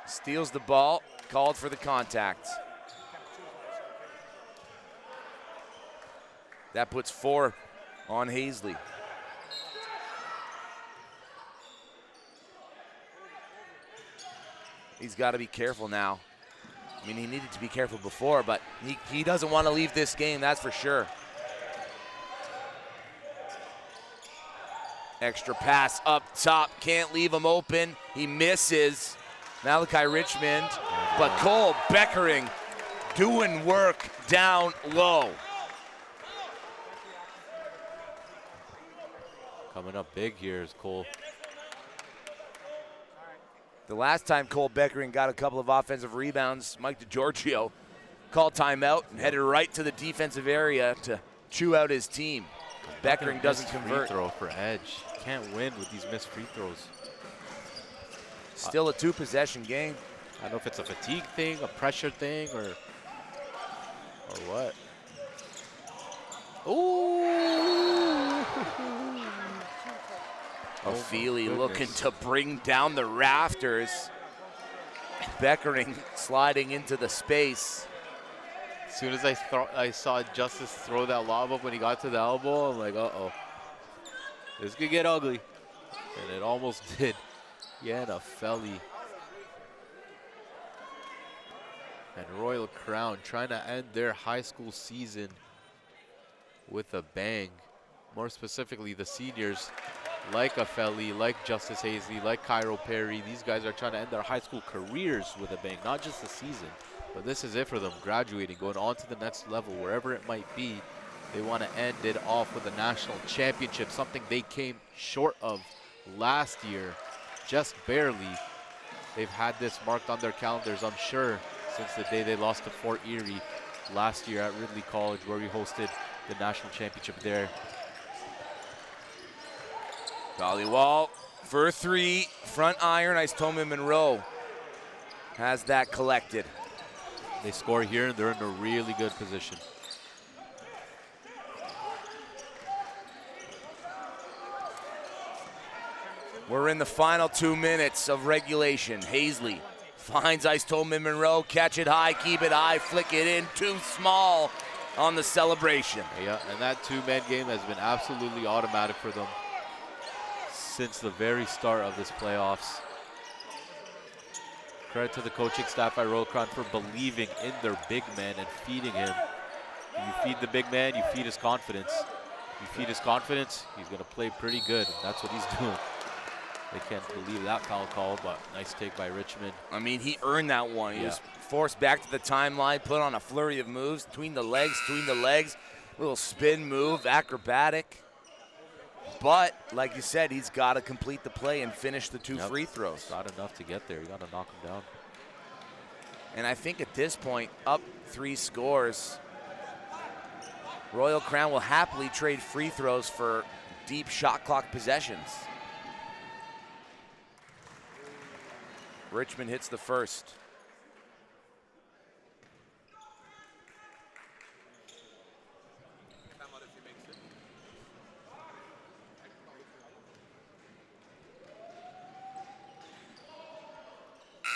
[SPEAKER 1] Steals the ball, called for the contact. That puts 4 on Hazley. He's got to be careful now. I mean, he needed to be careful before, but he doesn't want to leave this game, that's for sure. Extra pass up top, can't leave him open. He misses. Malachi Richmond, but Cole Beckering doing work down low.
[SPEAKER 2] Coming up big here is Cole.
[SPEAKER 1] The last time Cole Beckering got a couple of offensive rebounds, Mike DiGiorgio called timeout and headed right to the defensive area to chew out his team. Beckering doesn't convert.
[SPEAKER 2] Free throw for Edge. Can't win with these missed free throws.
[SPEAKER 1] Still a 2-possession game.
[SPEAKER 2] I don't know if it's a fatigue thing, a pressure thing, or what. Ooh!
[SPEAKER 1] O'Feely looking to bring down the rafters. Beckering sliding into the space.
[SPEAKER 2] As soon as I saw Justice throw that lob up when he got to the elbow, I'm like, uh-oh. This could get ugly. And it almost did. Yana Felly. And Royal Crown trying to end their high school season with a bang. More specifically, the seniors like Afeli, like Justice Hazley, like Cairo Perry. These guys are trying to end their high school careers with a bang, not just the season. But this is it for them, graduating, going on to the next level, wherever it might be. They want to end it off with a national championship, something they came short of last year, just barely. They've had this marked on their calendars, I'm sure, since the day they lost to Fort Erie last year at Ridley College, where we hosted the national championship there.
[SPEAKER 1] Dollywall for 3, front iron. Tolman Monroe has that collected.
[SPEAKER 2] They score here and they're in a really good position.
[SPEAKER 1] We're in the final 2 minutes of regulation. Hazley finds Tolman Monroe, catch it high, keep it high, flick it in, too small on the celebration.
[SPEAKER 2] Yeah, and that 2-man game has been absolutely automatic for them since the very start of this playoffs. Credit to the coaching staff at Royal Crown for believing in their big man and feeding him. You feed the big man, you feed his confidence. You feed his confidence, he's going to play pretty good. That's what he's doing. They can't believe that foul call, but nice take by Richmond.
[SPEAKER 1] I mean, he earned that one. He was forced back to the timeline, put on a flurry of moves, between the legs, little spin move, acrobatic. But, like you said, he's got to complete the play and finish the 2 free throws.
[SPEAKER 2] Not enough to get there. You got to knock him down.
[SPEAKER 1] And I think at this point, up 3 scores, Royal Crown will happily trade free throws for deep shot clock possessions. Richmond hits the first.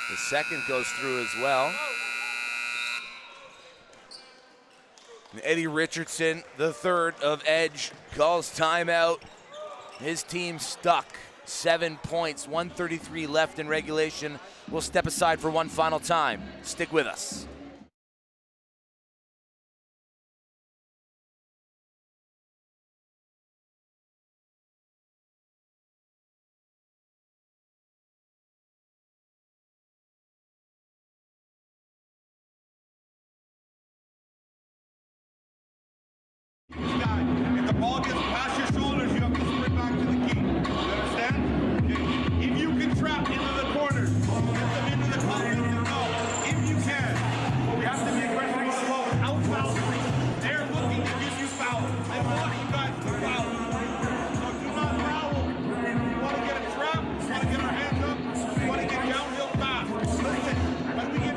[SPEAKER 1] The second goes through as well. And Eddie Richardson, the third of Edge, calls timeout. His team stuck. 7 points, 1:33 left in regulation. We'll step aside for one final time. Stick with us.
[SPEAKER 3] If the ball gets past your shoulders, you have to sprint back to the key. You understand? Okay. If you can trap into the corners, get them into the confidence to go. If you can, we have to be aggressive on the ball without fouls. They're looking to give you fouls. They want you guys to foul. So do not foul. We want to get a trap. We want to get our hands up. We want to get downhill fast. Listen, when we get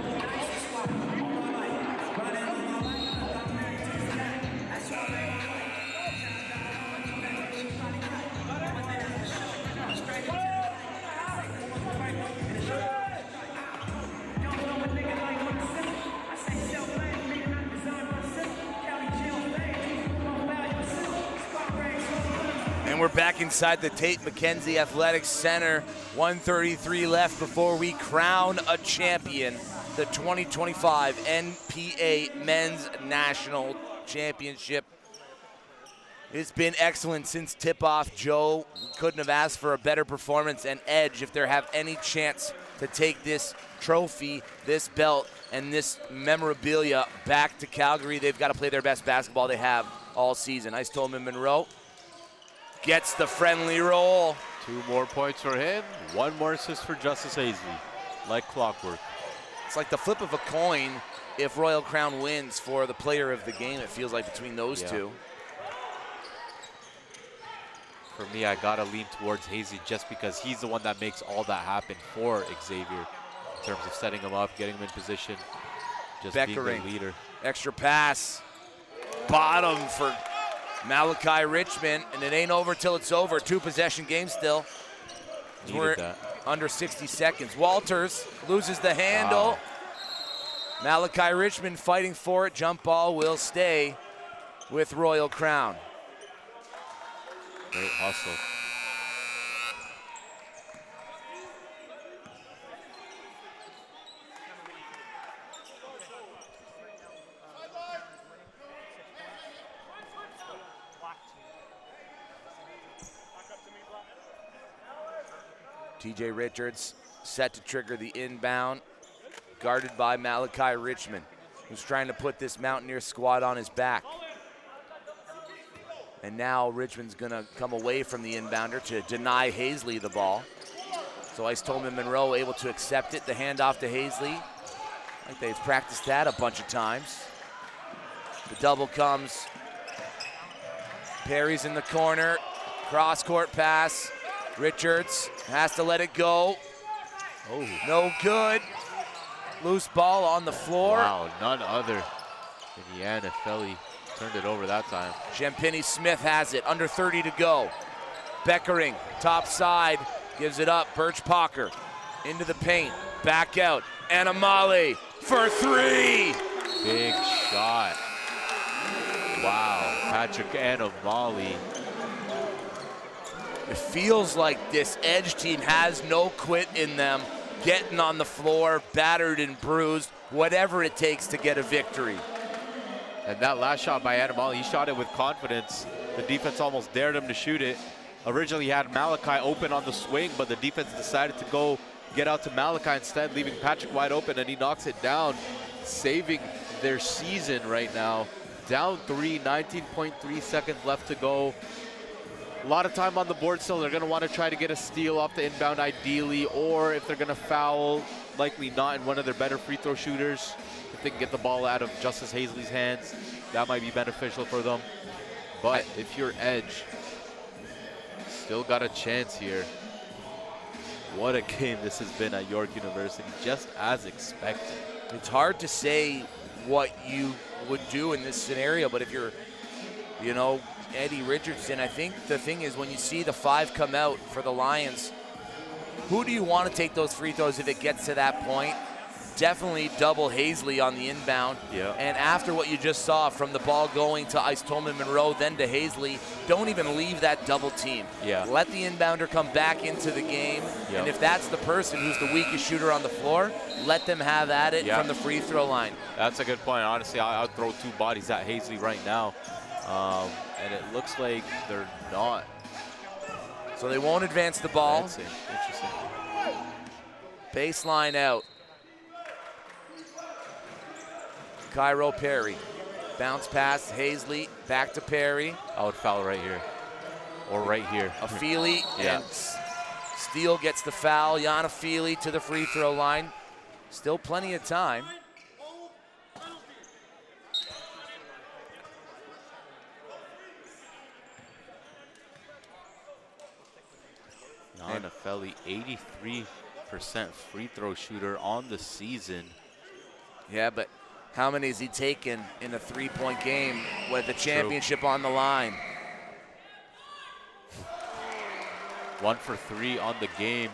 [SPEAKER 1] And we're back inside the Tate McKenzie Athletics Center. 1:33 left before we crown a champion. The 2025 NPA Men's National Championship. It's been excellent since tip-off, Joe. Couldn't have asked for a better performance and edge if they have any chance to take this trophy, this belt, and this memorabilia back to Calgary. They've got to play their best basketball they have all season. Ice Tolman Monroe gets the friendly roll.
[SPEAKER 2] 2 more points for him, 1 more assist for Justice Hazley, like clockwork.
[SPEAKER 1] It's like the flip of a coin if Royal Crown wins for the player of the game, it feels like, between those two.
[SPEAKER 2] For me, I gotta lean towards Hazley just because he's the one that makes all that happen for Xavier in terms of setting him up, getting him in position, just being the leader.
[SPEAKER 1] Extra pass, bottom for Malachi Richmond, and it ain't over till it's over. 2-possession game still. We're under 60 seconds. Walters loses the handle. Wow. Malachi Richmond fighting for it. Jump ball will stay with Royal Crown.
[SPEAKER 2] Great hustle.
[SPEAKER 1] TJ Richards set to trigger the inbound, guarded by Malachi Richmond, who's trying to put this Mountaineer squad on his back. And now Richmond's gonna come away from the inbounder to deny Hazley the ball. So Ice Tolman Monroe able to accept it, the handoff to Hazley. I think they've practiced that a bunch of times. The double comes. Perry's in the corner, cross-court pass. Richards has to let it go. Oh, no good. Loose ball on the floor.
[SPEAKER 2] Wow, none other than Yana Felly turned it over that time.
[SPEAKER 1] Champagny Smith has it, under 30 to go. Beckering, top side, gives it up. Birch Pocker into the paint, back out. Anamali for 3.
[SPEAKER 2] Big shot. Wow, Patrick Anamali.
[SPEAKER 1] It feels like this Edge team has no quit in them, getting on the floor, battered and bruised, whatever it takes to get a victory.
[SPEAKER 2] And that last shot by Anamali, he shot it with confidence. The defense almost dared him to shoot it. Originally he had Malachi open on the swing, but the defense decided to go get out to Malachi instead, leaving Patrick wide open, and he knocks it down, saving their season right now. Down 3, 19.3 seconds left to go. A lot of time on the board still. They're going to want to try to get a steal off the inbound ideally, or if they're going to foul, likely not in one of their better free throw shooters. If they can get the ball out of Justice Hazley's hands, that might be beneficial for them. But if you're Edge, still got a chance here. What a game this has been at York University, just as expected.
[SPEAKER 1] It's hard to say what you would do in this scenario, but if you're, you know, Eddie Richardson, I think the thing is when you see the 5 come out for the Lions, who do you want to take those free throws if it gets to that point? Definitely double Hazley on the inbound.
[SPEAKER 2] Yeah.
[SPEAKER 1] And after what you just saw from the ball going to Ice Tolman Monroe, then to Hazley, don't even leave that double team.
[SPEAKER 2] Yeah.
[SPEAKER 1] Let the inbounder come back into the game.
[SPEAKER 2] Yeah.
[SPEAKER 1] And if that's the person who's the weakest shooter on the floor, let them have at it from the free throw line.
[SPEAKER 2] That's a good point. Honestly, I'll throw 2 bodies at Hazley right now. And it looks like they're not.
[SPEAKER 1] So they won't advance the ball.
[SPEAKER 2] That's interesting.
[SPEAKER 1] Baseline out. Cairo Perry. Bounce pass, Hazley, back to Perry.
[SPEAKER 2] I would foul right here. Or right here.
[SPEAKER 1] Afili and Steele gets the foul. Yana Feely to the free throw line. Still plenty of time.
[SPEAKER 2] Yana Felly, 83% free throw shooter on the season.
[SPEAKER 1] Yeah, but how many has he taken in a 3-point game with the championship on the line?
[SPEAKER 2] 1 for 3 on the game.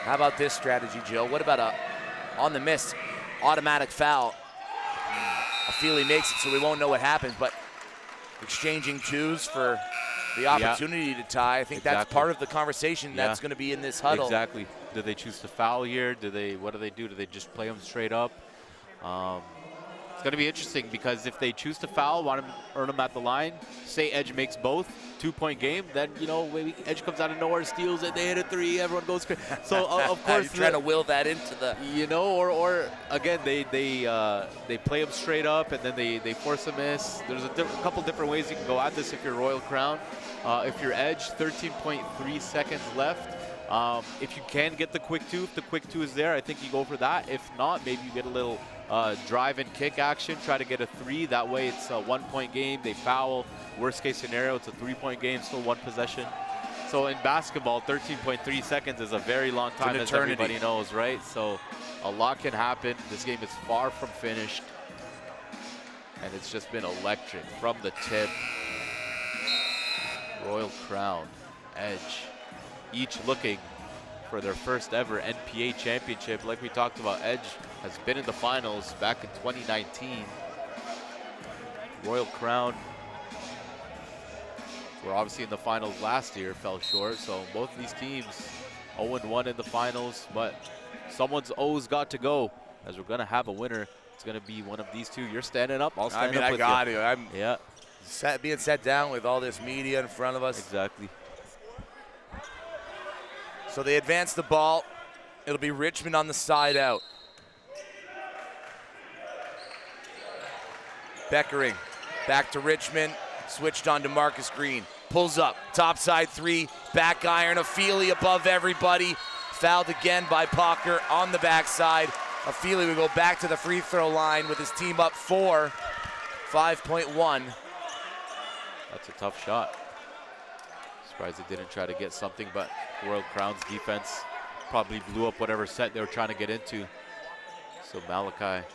[SPEAKER 1] How about this strategy, Joe? What about a on the miss automatic foul? Feely makes it, so we won't know what happens, but exchanging twos for the opportunity to tie. I think that's part of the conversation that's going to be in this huddle.
[SPEAKER 2] Exactly. Do they choose to foul here? What do they do? Do they just play them straight up? It's going to be interesting because if they choose to foul, want to earn them at the line, say Edge makes both, 2-point game, then, maybe Edge comes out of nowhere, steals it, they hit a three, everyone goes crazy. So, of course.
[SPEAKER 1] You're trying to will that into the.
[SPEAKER 2] Or again, they play them straight up and then they force a miss. There's a couple different ways you can go at this if you're Royal Crown. If you're Edge, 13.3 seconds left. If you can get the quick two, if the quick two is there, I think you go for that. If not, maybe you get a little drive and kick action, try to get a three. That way it's a 1-point game. They foul. Worst case scenario, it's a 3-point game, still one possession. So in basketball, 13.3 seconds is a very long time, as everybody knows, right? So a lot can happen. This game is far from finished. And it's just been electric from the tip. Royal Crown, Edge, each looking for their first ever NPA championship. Like we talked about, Edge has been in the finals back in 2019. Royal Crown were obviously in the finals last year, fell short. So both of these teams 0-1 in the finals, but someone's O's got to go, as we're gonna have a winner. It's gonna be one of these two. You're standing up, I'll stand up with you.
[SPEAKER 1] I got to. I'm being sat down with all this media in front of us.
[SPEAKER 2] Exactly.
[SPEAKER 1] So they advance the ball. It'll be Richmond on the side out. Beckering back to Richmond. Switched on to Marcus Green. Pulls up. Top side three. Back iron. Feely above everybody. Fouled again by Pocker on the backside. Feely will go back to the free throw line with his team up 4. 5.1.
[SPEAKER 2] That's a tough shot. Surprised they didn't try to get something, but Royal Crown's defense probably blew up whatever set they were trying to get into. So Malachi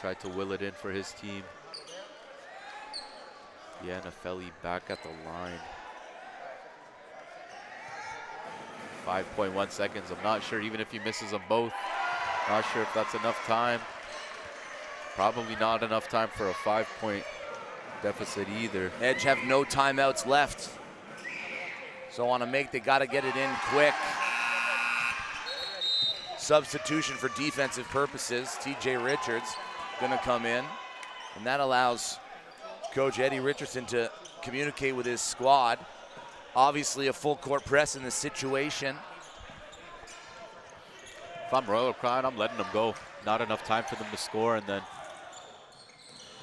[SPEAKER 2] tried to will it in for his team. Yeah, Nafeli back at the line. 5.1 seconds. I'm not sure, even if he misses them both, not sure if that's enough time. Probably not enough time for a 5-point deficit either.
[SPEAKER 1] Edge have no timeouts left. So on a make, they got to get it in quick. Substitution for defensive purposes. TJ Richards going to come in. And that allows Coach Eddie Richardson to communicate with his squad. Obviously a full court press in this situation.
[SPEAKER 2] If I'm Royal Crown, I'm letting them go. Not enough time for them to score, and then.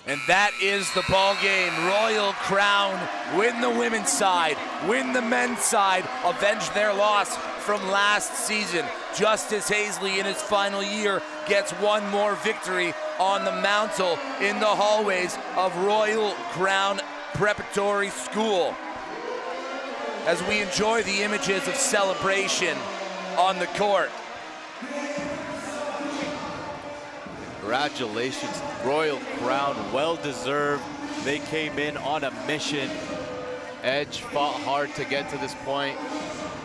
[SPEAKER 1] And that is the ball game. Royal Crown win the women's side, win the men's side, avenge their loss from last season. Justice Hazley in his final year gets one more victory on the mantle in the hallways of Royal Crown Preparatory School. As we enjoy the images of celebration on the court.
[SPEAKER 2] Congratulations, Royal Crown, well deserved. They came in on a mission. Edge fought hard to get to this point.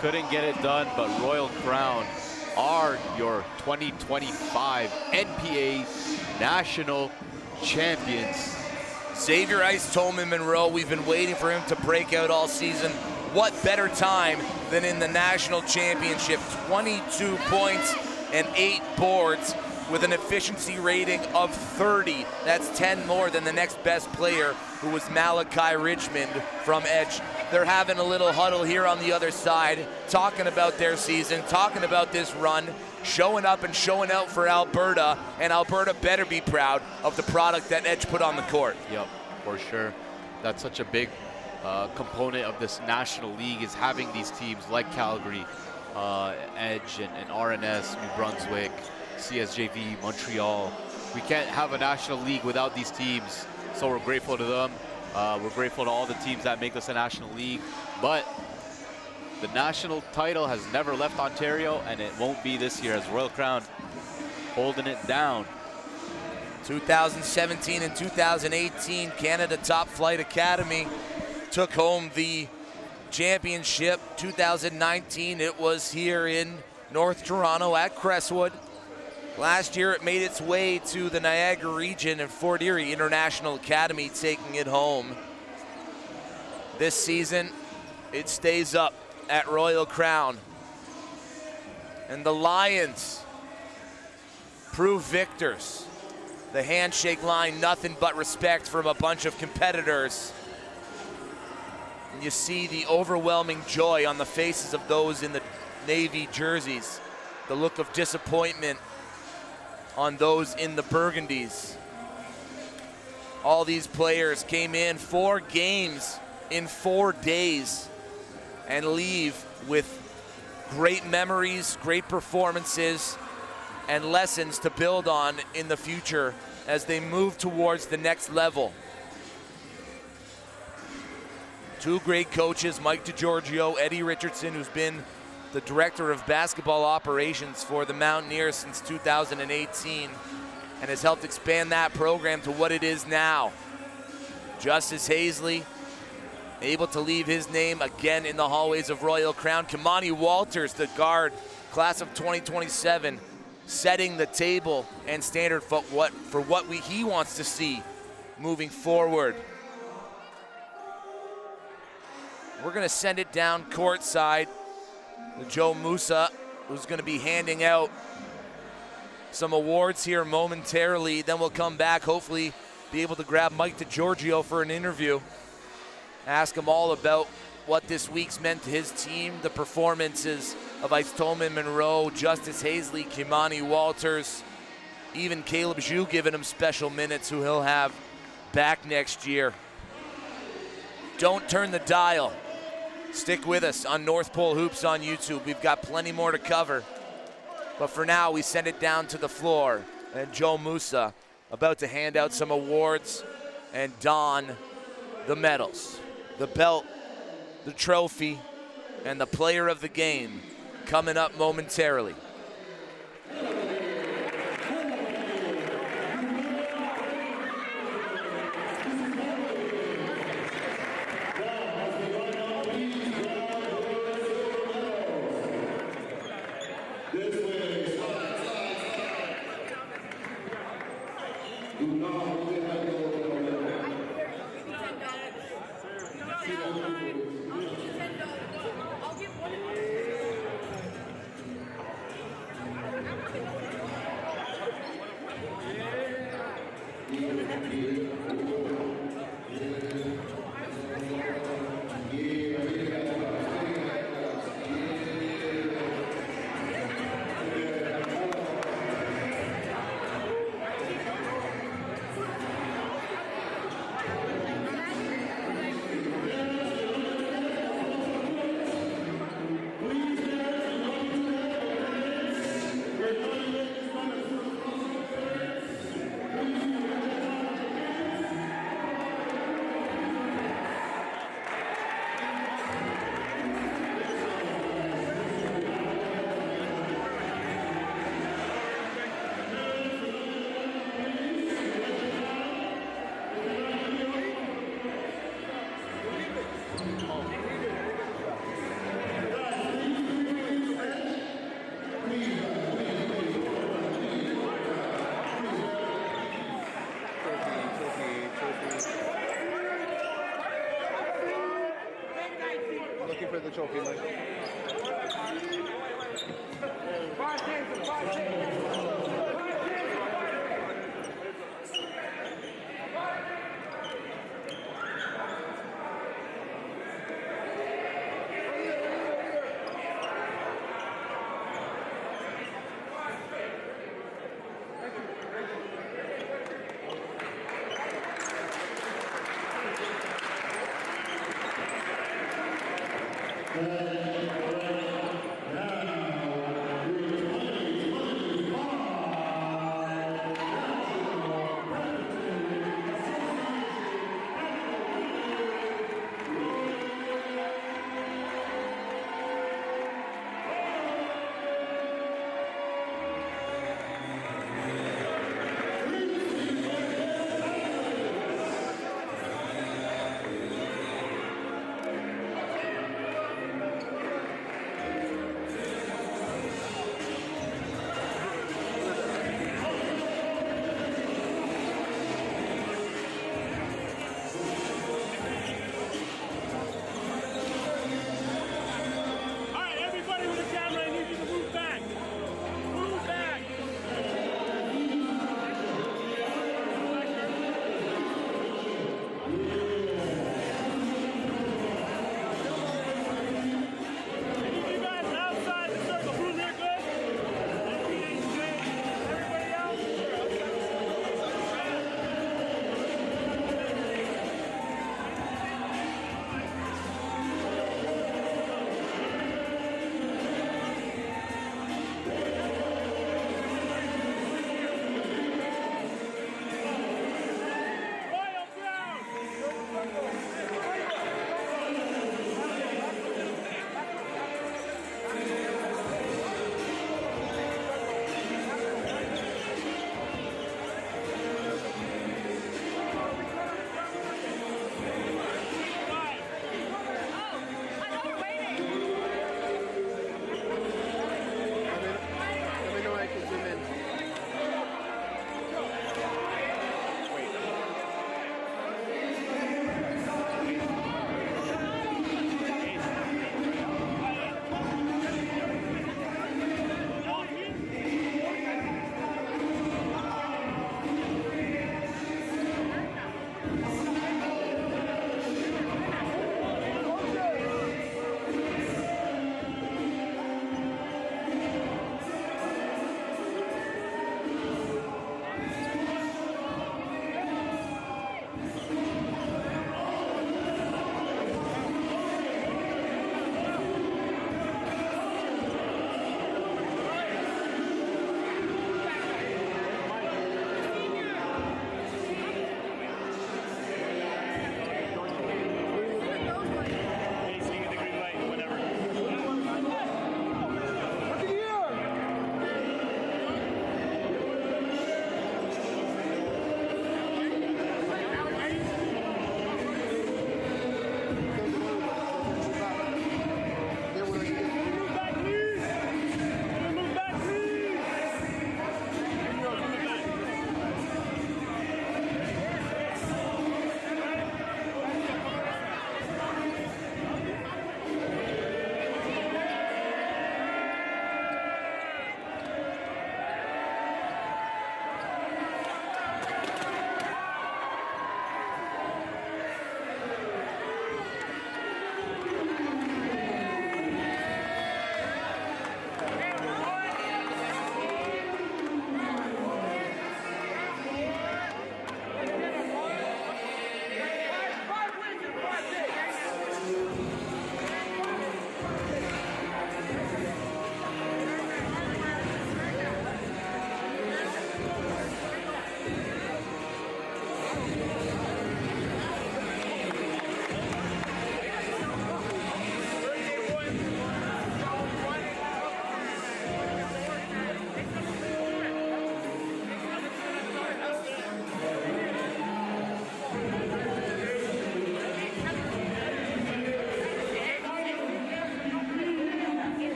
[SPEAKER 2] Couldn't get it done, but Royal Crown are your 2025 NPA National Champions.
[SPEAKER 1] Xavier Ice Tolman Monroe, we've been waiting for him to break out all season. What better time than in the national championship? 22 points and 8 boards with an efficiency rating of 30. That's 10 more than the next best player, who was Malachi Richmond from Edge. They're having a little huddle here on the other side, talking about their season, talking about this run, showing up and showing out for Alberta, and Alberta better be proud of the product that Edge put on the court.
[SPEAKER 2] Yep, for sure. That's such a big component of this National League, is having these teams like Calgary, Edge, and RNS, New Brunswick, CSJV, Montreal. We can't have a National League without these teams, so we're grateful to them. We're grateful to all the teams that make us a National League, but the national title has never left Ontario, and it won't be this year, as Royal Crown holding it down.
[SPEAKER 1] 2017 and 2018, Canada Top Flight Academy took home the championship. 2019, it was here in North Toronto at Crestwood. Last year, it made its way to the Niagara region and Fort Erie International Academy, taking it home. This season, it stays up at Royal Crown. And the Lions prove victors. The handshake line, nothing but respect from a bunch of competitors. And you see the overwhelming joy on the faces of those in the Navy jerseys. The look of disappointment on those in the burgundies. All these players came in 4 games in 4 days and leave with great memories, great performances, and lessons to build on in the future as they move towards the next level. 2 great coaches, Mike DeGiorgio, Eddie Richardson, who's been the director of basketball operations for the Mountaineers since 2018 and has helped expand that program to what it is now. Justice Hazley, able to leave his name again in the hallways of Royal Crown. Kimani Walters, the guard, class of 2027, setting the table and standard for what he wants to see moving forward. We're going to send it down courtside to Joe Musa, who's going to be handing out some awards here momentarily. Then we'll come back, hopefully be able to grab Mike DeGiorgio for an interview. Ask him all about what this week's meant to his team, the performances of Ice Tolman Monroe, Justice Hazley, Kimani Walters, even Caleb Jou giving him special minutes, who he'll have back next year. Don't turn the dial. Stick with us on North Pole Hoops on YouTube. We've got plenty more to cover. But for now, we send it down to the floor. And Joe Musa about to hand out some awards and don the medals, the belt, the trophy, and the player of the game coming up momentarily.
[SPEAKER 7] Looking for the trophy, Mike.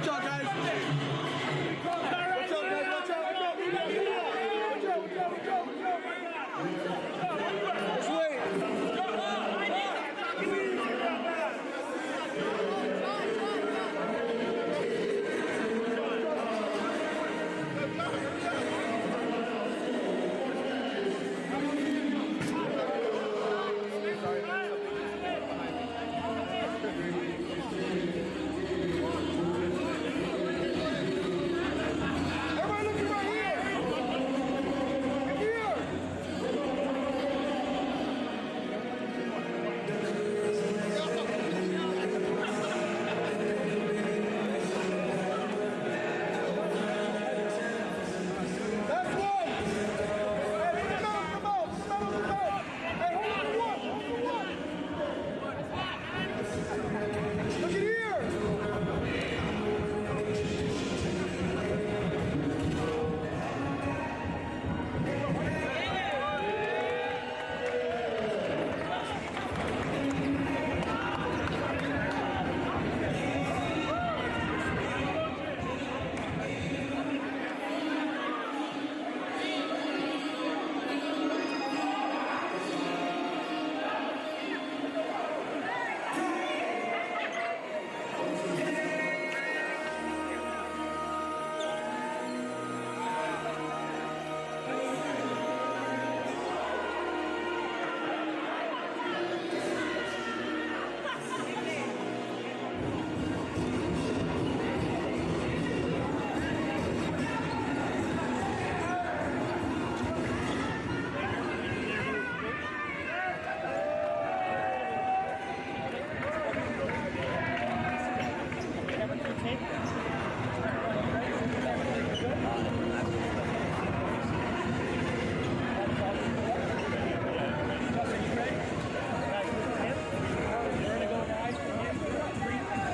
[SPEAKER 3] Watch out, guys. Watch out, guys. Watch out. Swing. Everybody looking right here. Right here. That's one. Hey, come out. Hey, hold on to one. Look at here.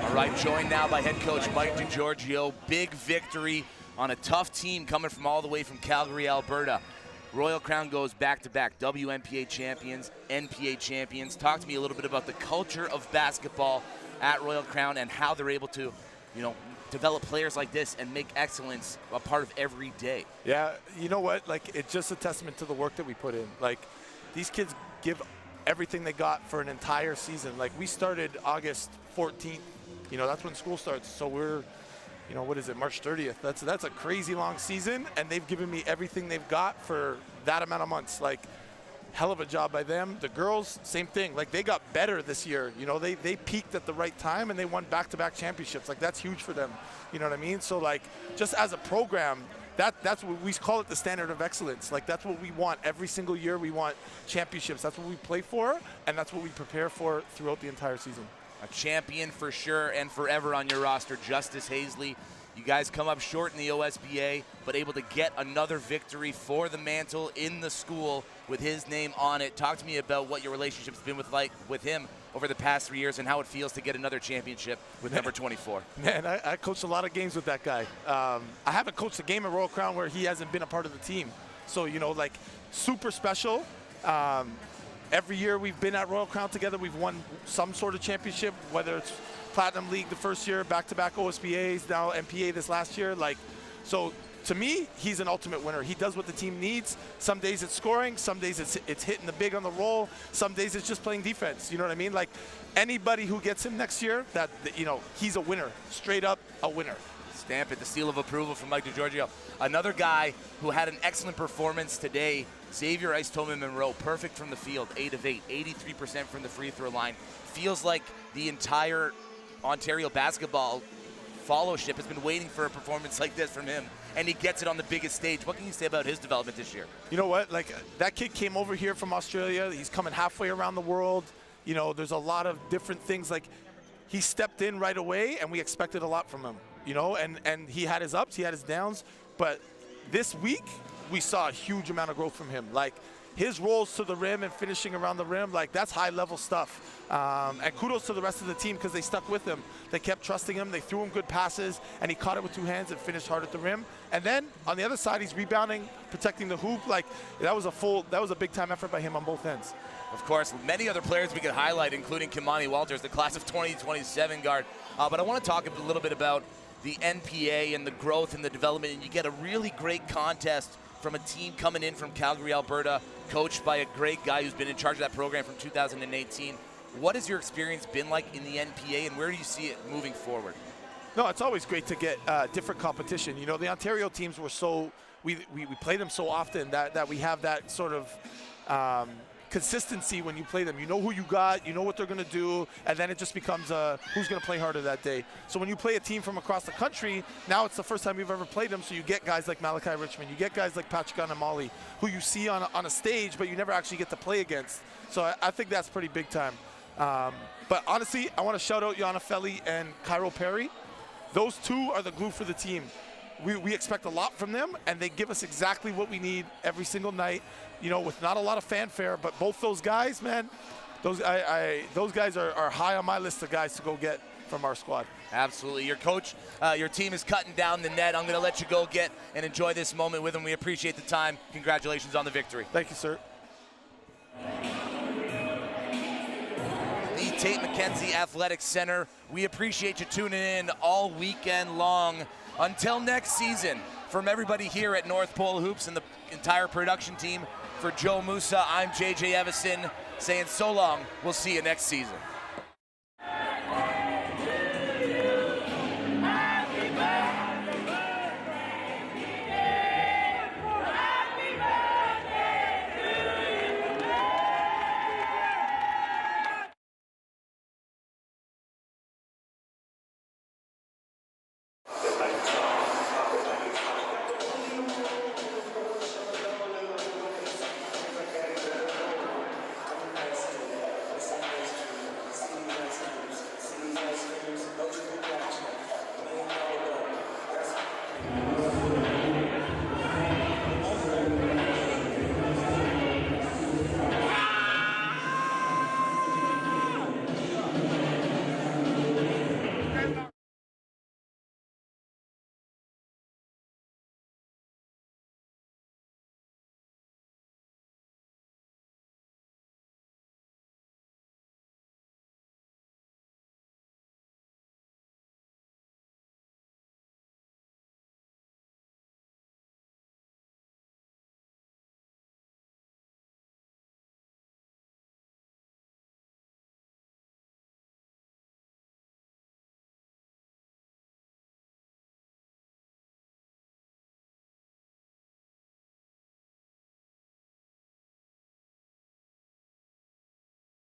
[SPEAKER 1] All right, joined now by head coach Mike DiGiorgio. Big victory on a tough team coming from all the way from Calgary, Alberta. Royal Crown goes back-to-back WNPA champions, NPA champions. Talk to me a little bit about the culture of basketball at Royal Crown and how they're able to, develop players like this and make excellence a part of every day.
[SPEAKER 8] Yeah, you know what? Like, it's just a testament to the work that we put in. Like, these kids give everything they got for an entire season. Like, we started August 14th. That's when school starts. So we're, what is it, March 30th? That's a crazy long season, and they've given me everything they've got for that amount of months. Like, hell of a job by them. The girls, same thing. Like, they got better this year. They peaked at the right time, and they won back-to-back championships. Like, that's huge for them. You know what I mean? So, like, just as a program, that's what we call it, the standard of excellence. Like, that's what we want every single year. We want championships. That's what we play for, and that's what we prepare for throughout the entire season.
[SPEAKER 1] A champion for sure and forever on your roster, Justice Hazley. You guys come up short in the OSBA, but able to get another victory for the mantle in the school with his name on it. Talk to me about what your relationship's been with him over the past 3 years and how it feels to get another championship with number 24.
[SPEAKER 8] Man, I coached a lot of games with that guy. I haven't coached a game at Royal Crown where he hasn't been a part of the team. So, like, super special. Every year we've been at Royal Crown together, we've won some sort of championship, whether it's Platinum League the first year, back-to-back OSBAs, now NPA this last year. Like, so to me, he's an ultimate winner. He does what the team needs. Some days it's scoring, some days it's hitting the big on the roll, some days it's just playing defense. You know what I mean? Like, anybody who gets him next year, he's a winner, straight up a winner.
[SPEAKER 1] Stamp it, the seal of approval from Mike DiGiorgio. Another guy who had an excellent performance today, Xavier Ice-Toma-Monroe, perfect from the field, 8 of 8, 83% from the free throw line. Feels like the entire Ontario basketball fellowship has been waiting for a performance like this from him, and he gets it on the biggest stage. What can you say about his development this year?
[SPEAKER 8] You know what? Like, that kid came over here from Australia. He's coming halfway around the world. There's a lot of different things. Like, he stepped in right away, and we expected a lot from him. And he had his ups, he had his downs, but this week we saw a huge amount of growth from him. Like, his rolls to the rim and finishing around the rim, like, that's high-level stuff. And kudos to the rest of the team because they stuck with him. They kept trusting him. They threw him good passes, and he caught it with two hands and finished hard at the rim. And then on the other side, he's rebounding, protecting the hoop. Like, that was a big-time effort by him on both ends.
[SPEAKER 1] Of course, many other players we could highlight, including Kimani Walters, the class of 2027 guard. But I want to talk a little bit about the NPA and the growth and the development, and you get a really great contest from a team coming in from Calgary, Alberta, coached by a great guy who's been in charge of that program from 2018. What has your experience been like in the NPA, and where do you see it moving forward?
[SPEAKER 8] No, it's always great to get different competition. You know, the Ontario teams were so, we play them so often that we have that sort of consistency when you play them. You know who you got, you know what they're going to do, and then it just becomes who's going to play harder that day. So when you play a team from across the country, now it's the first time you've ever played them, so you get guys like Malachi Richmond, you get guys like Patrick Anamali, who you see on a stage, but you never actually get to play against. So I think that's pretty big time. But honestly, I want to shout out Yana Felly and Cairo Perry. Those two are the glue for the team. We expect a lot from them, and they give us exactly what we need every single night, you know, with not a lot of fanfare. But both those guys, man, those guys are high on my list of guys to go get from our squad.
[SPEAKER 1] Absolutely. Your coach, your team is cutting down the net. I'm going to let you go get and enjoy this moment with them. We appreciate the time. Congratulations on the victory.
[SPEAKER 8] Thank you, sir.
[SPEAKER 1] The Tate McKenzie Athletic Center. We appreciate you tuning in all weekend long. Until next season, from everybody here at North Pole Hoops and the entire production team, for Joe Musa, I'm JJ Evison, saying so long. We'll see you next season.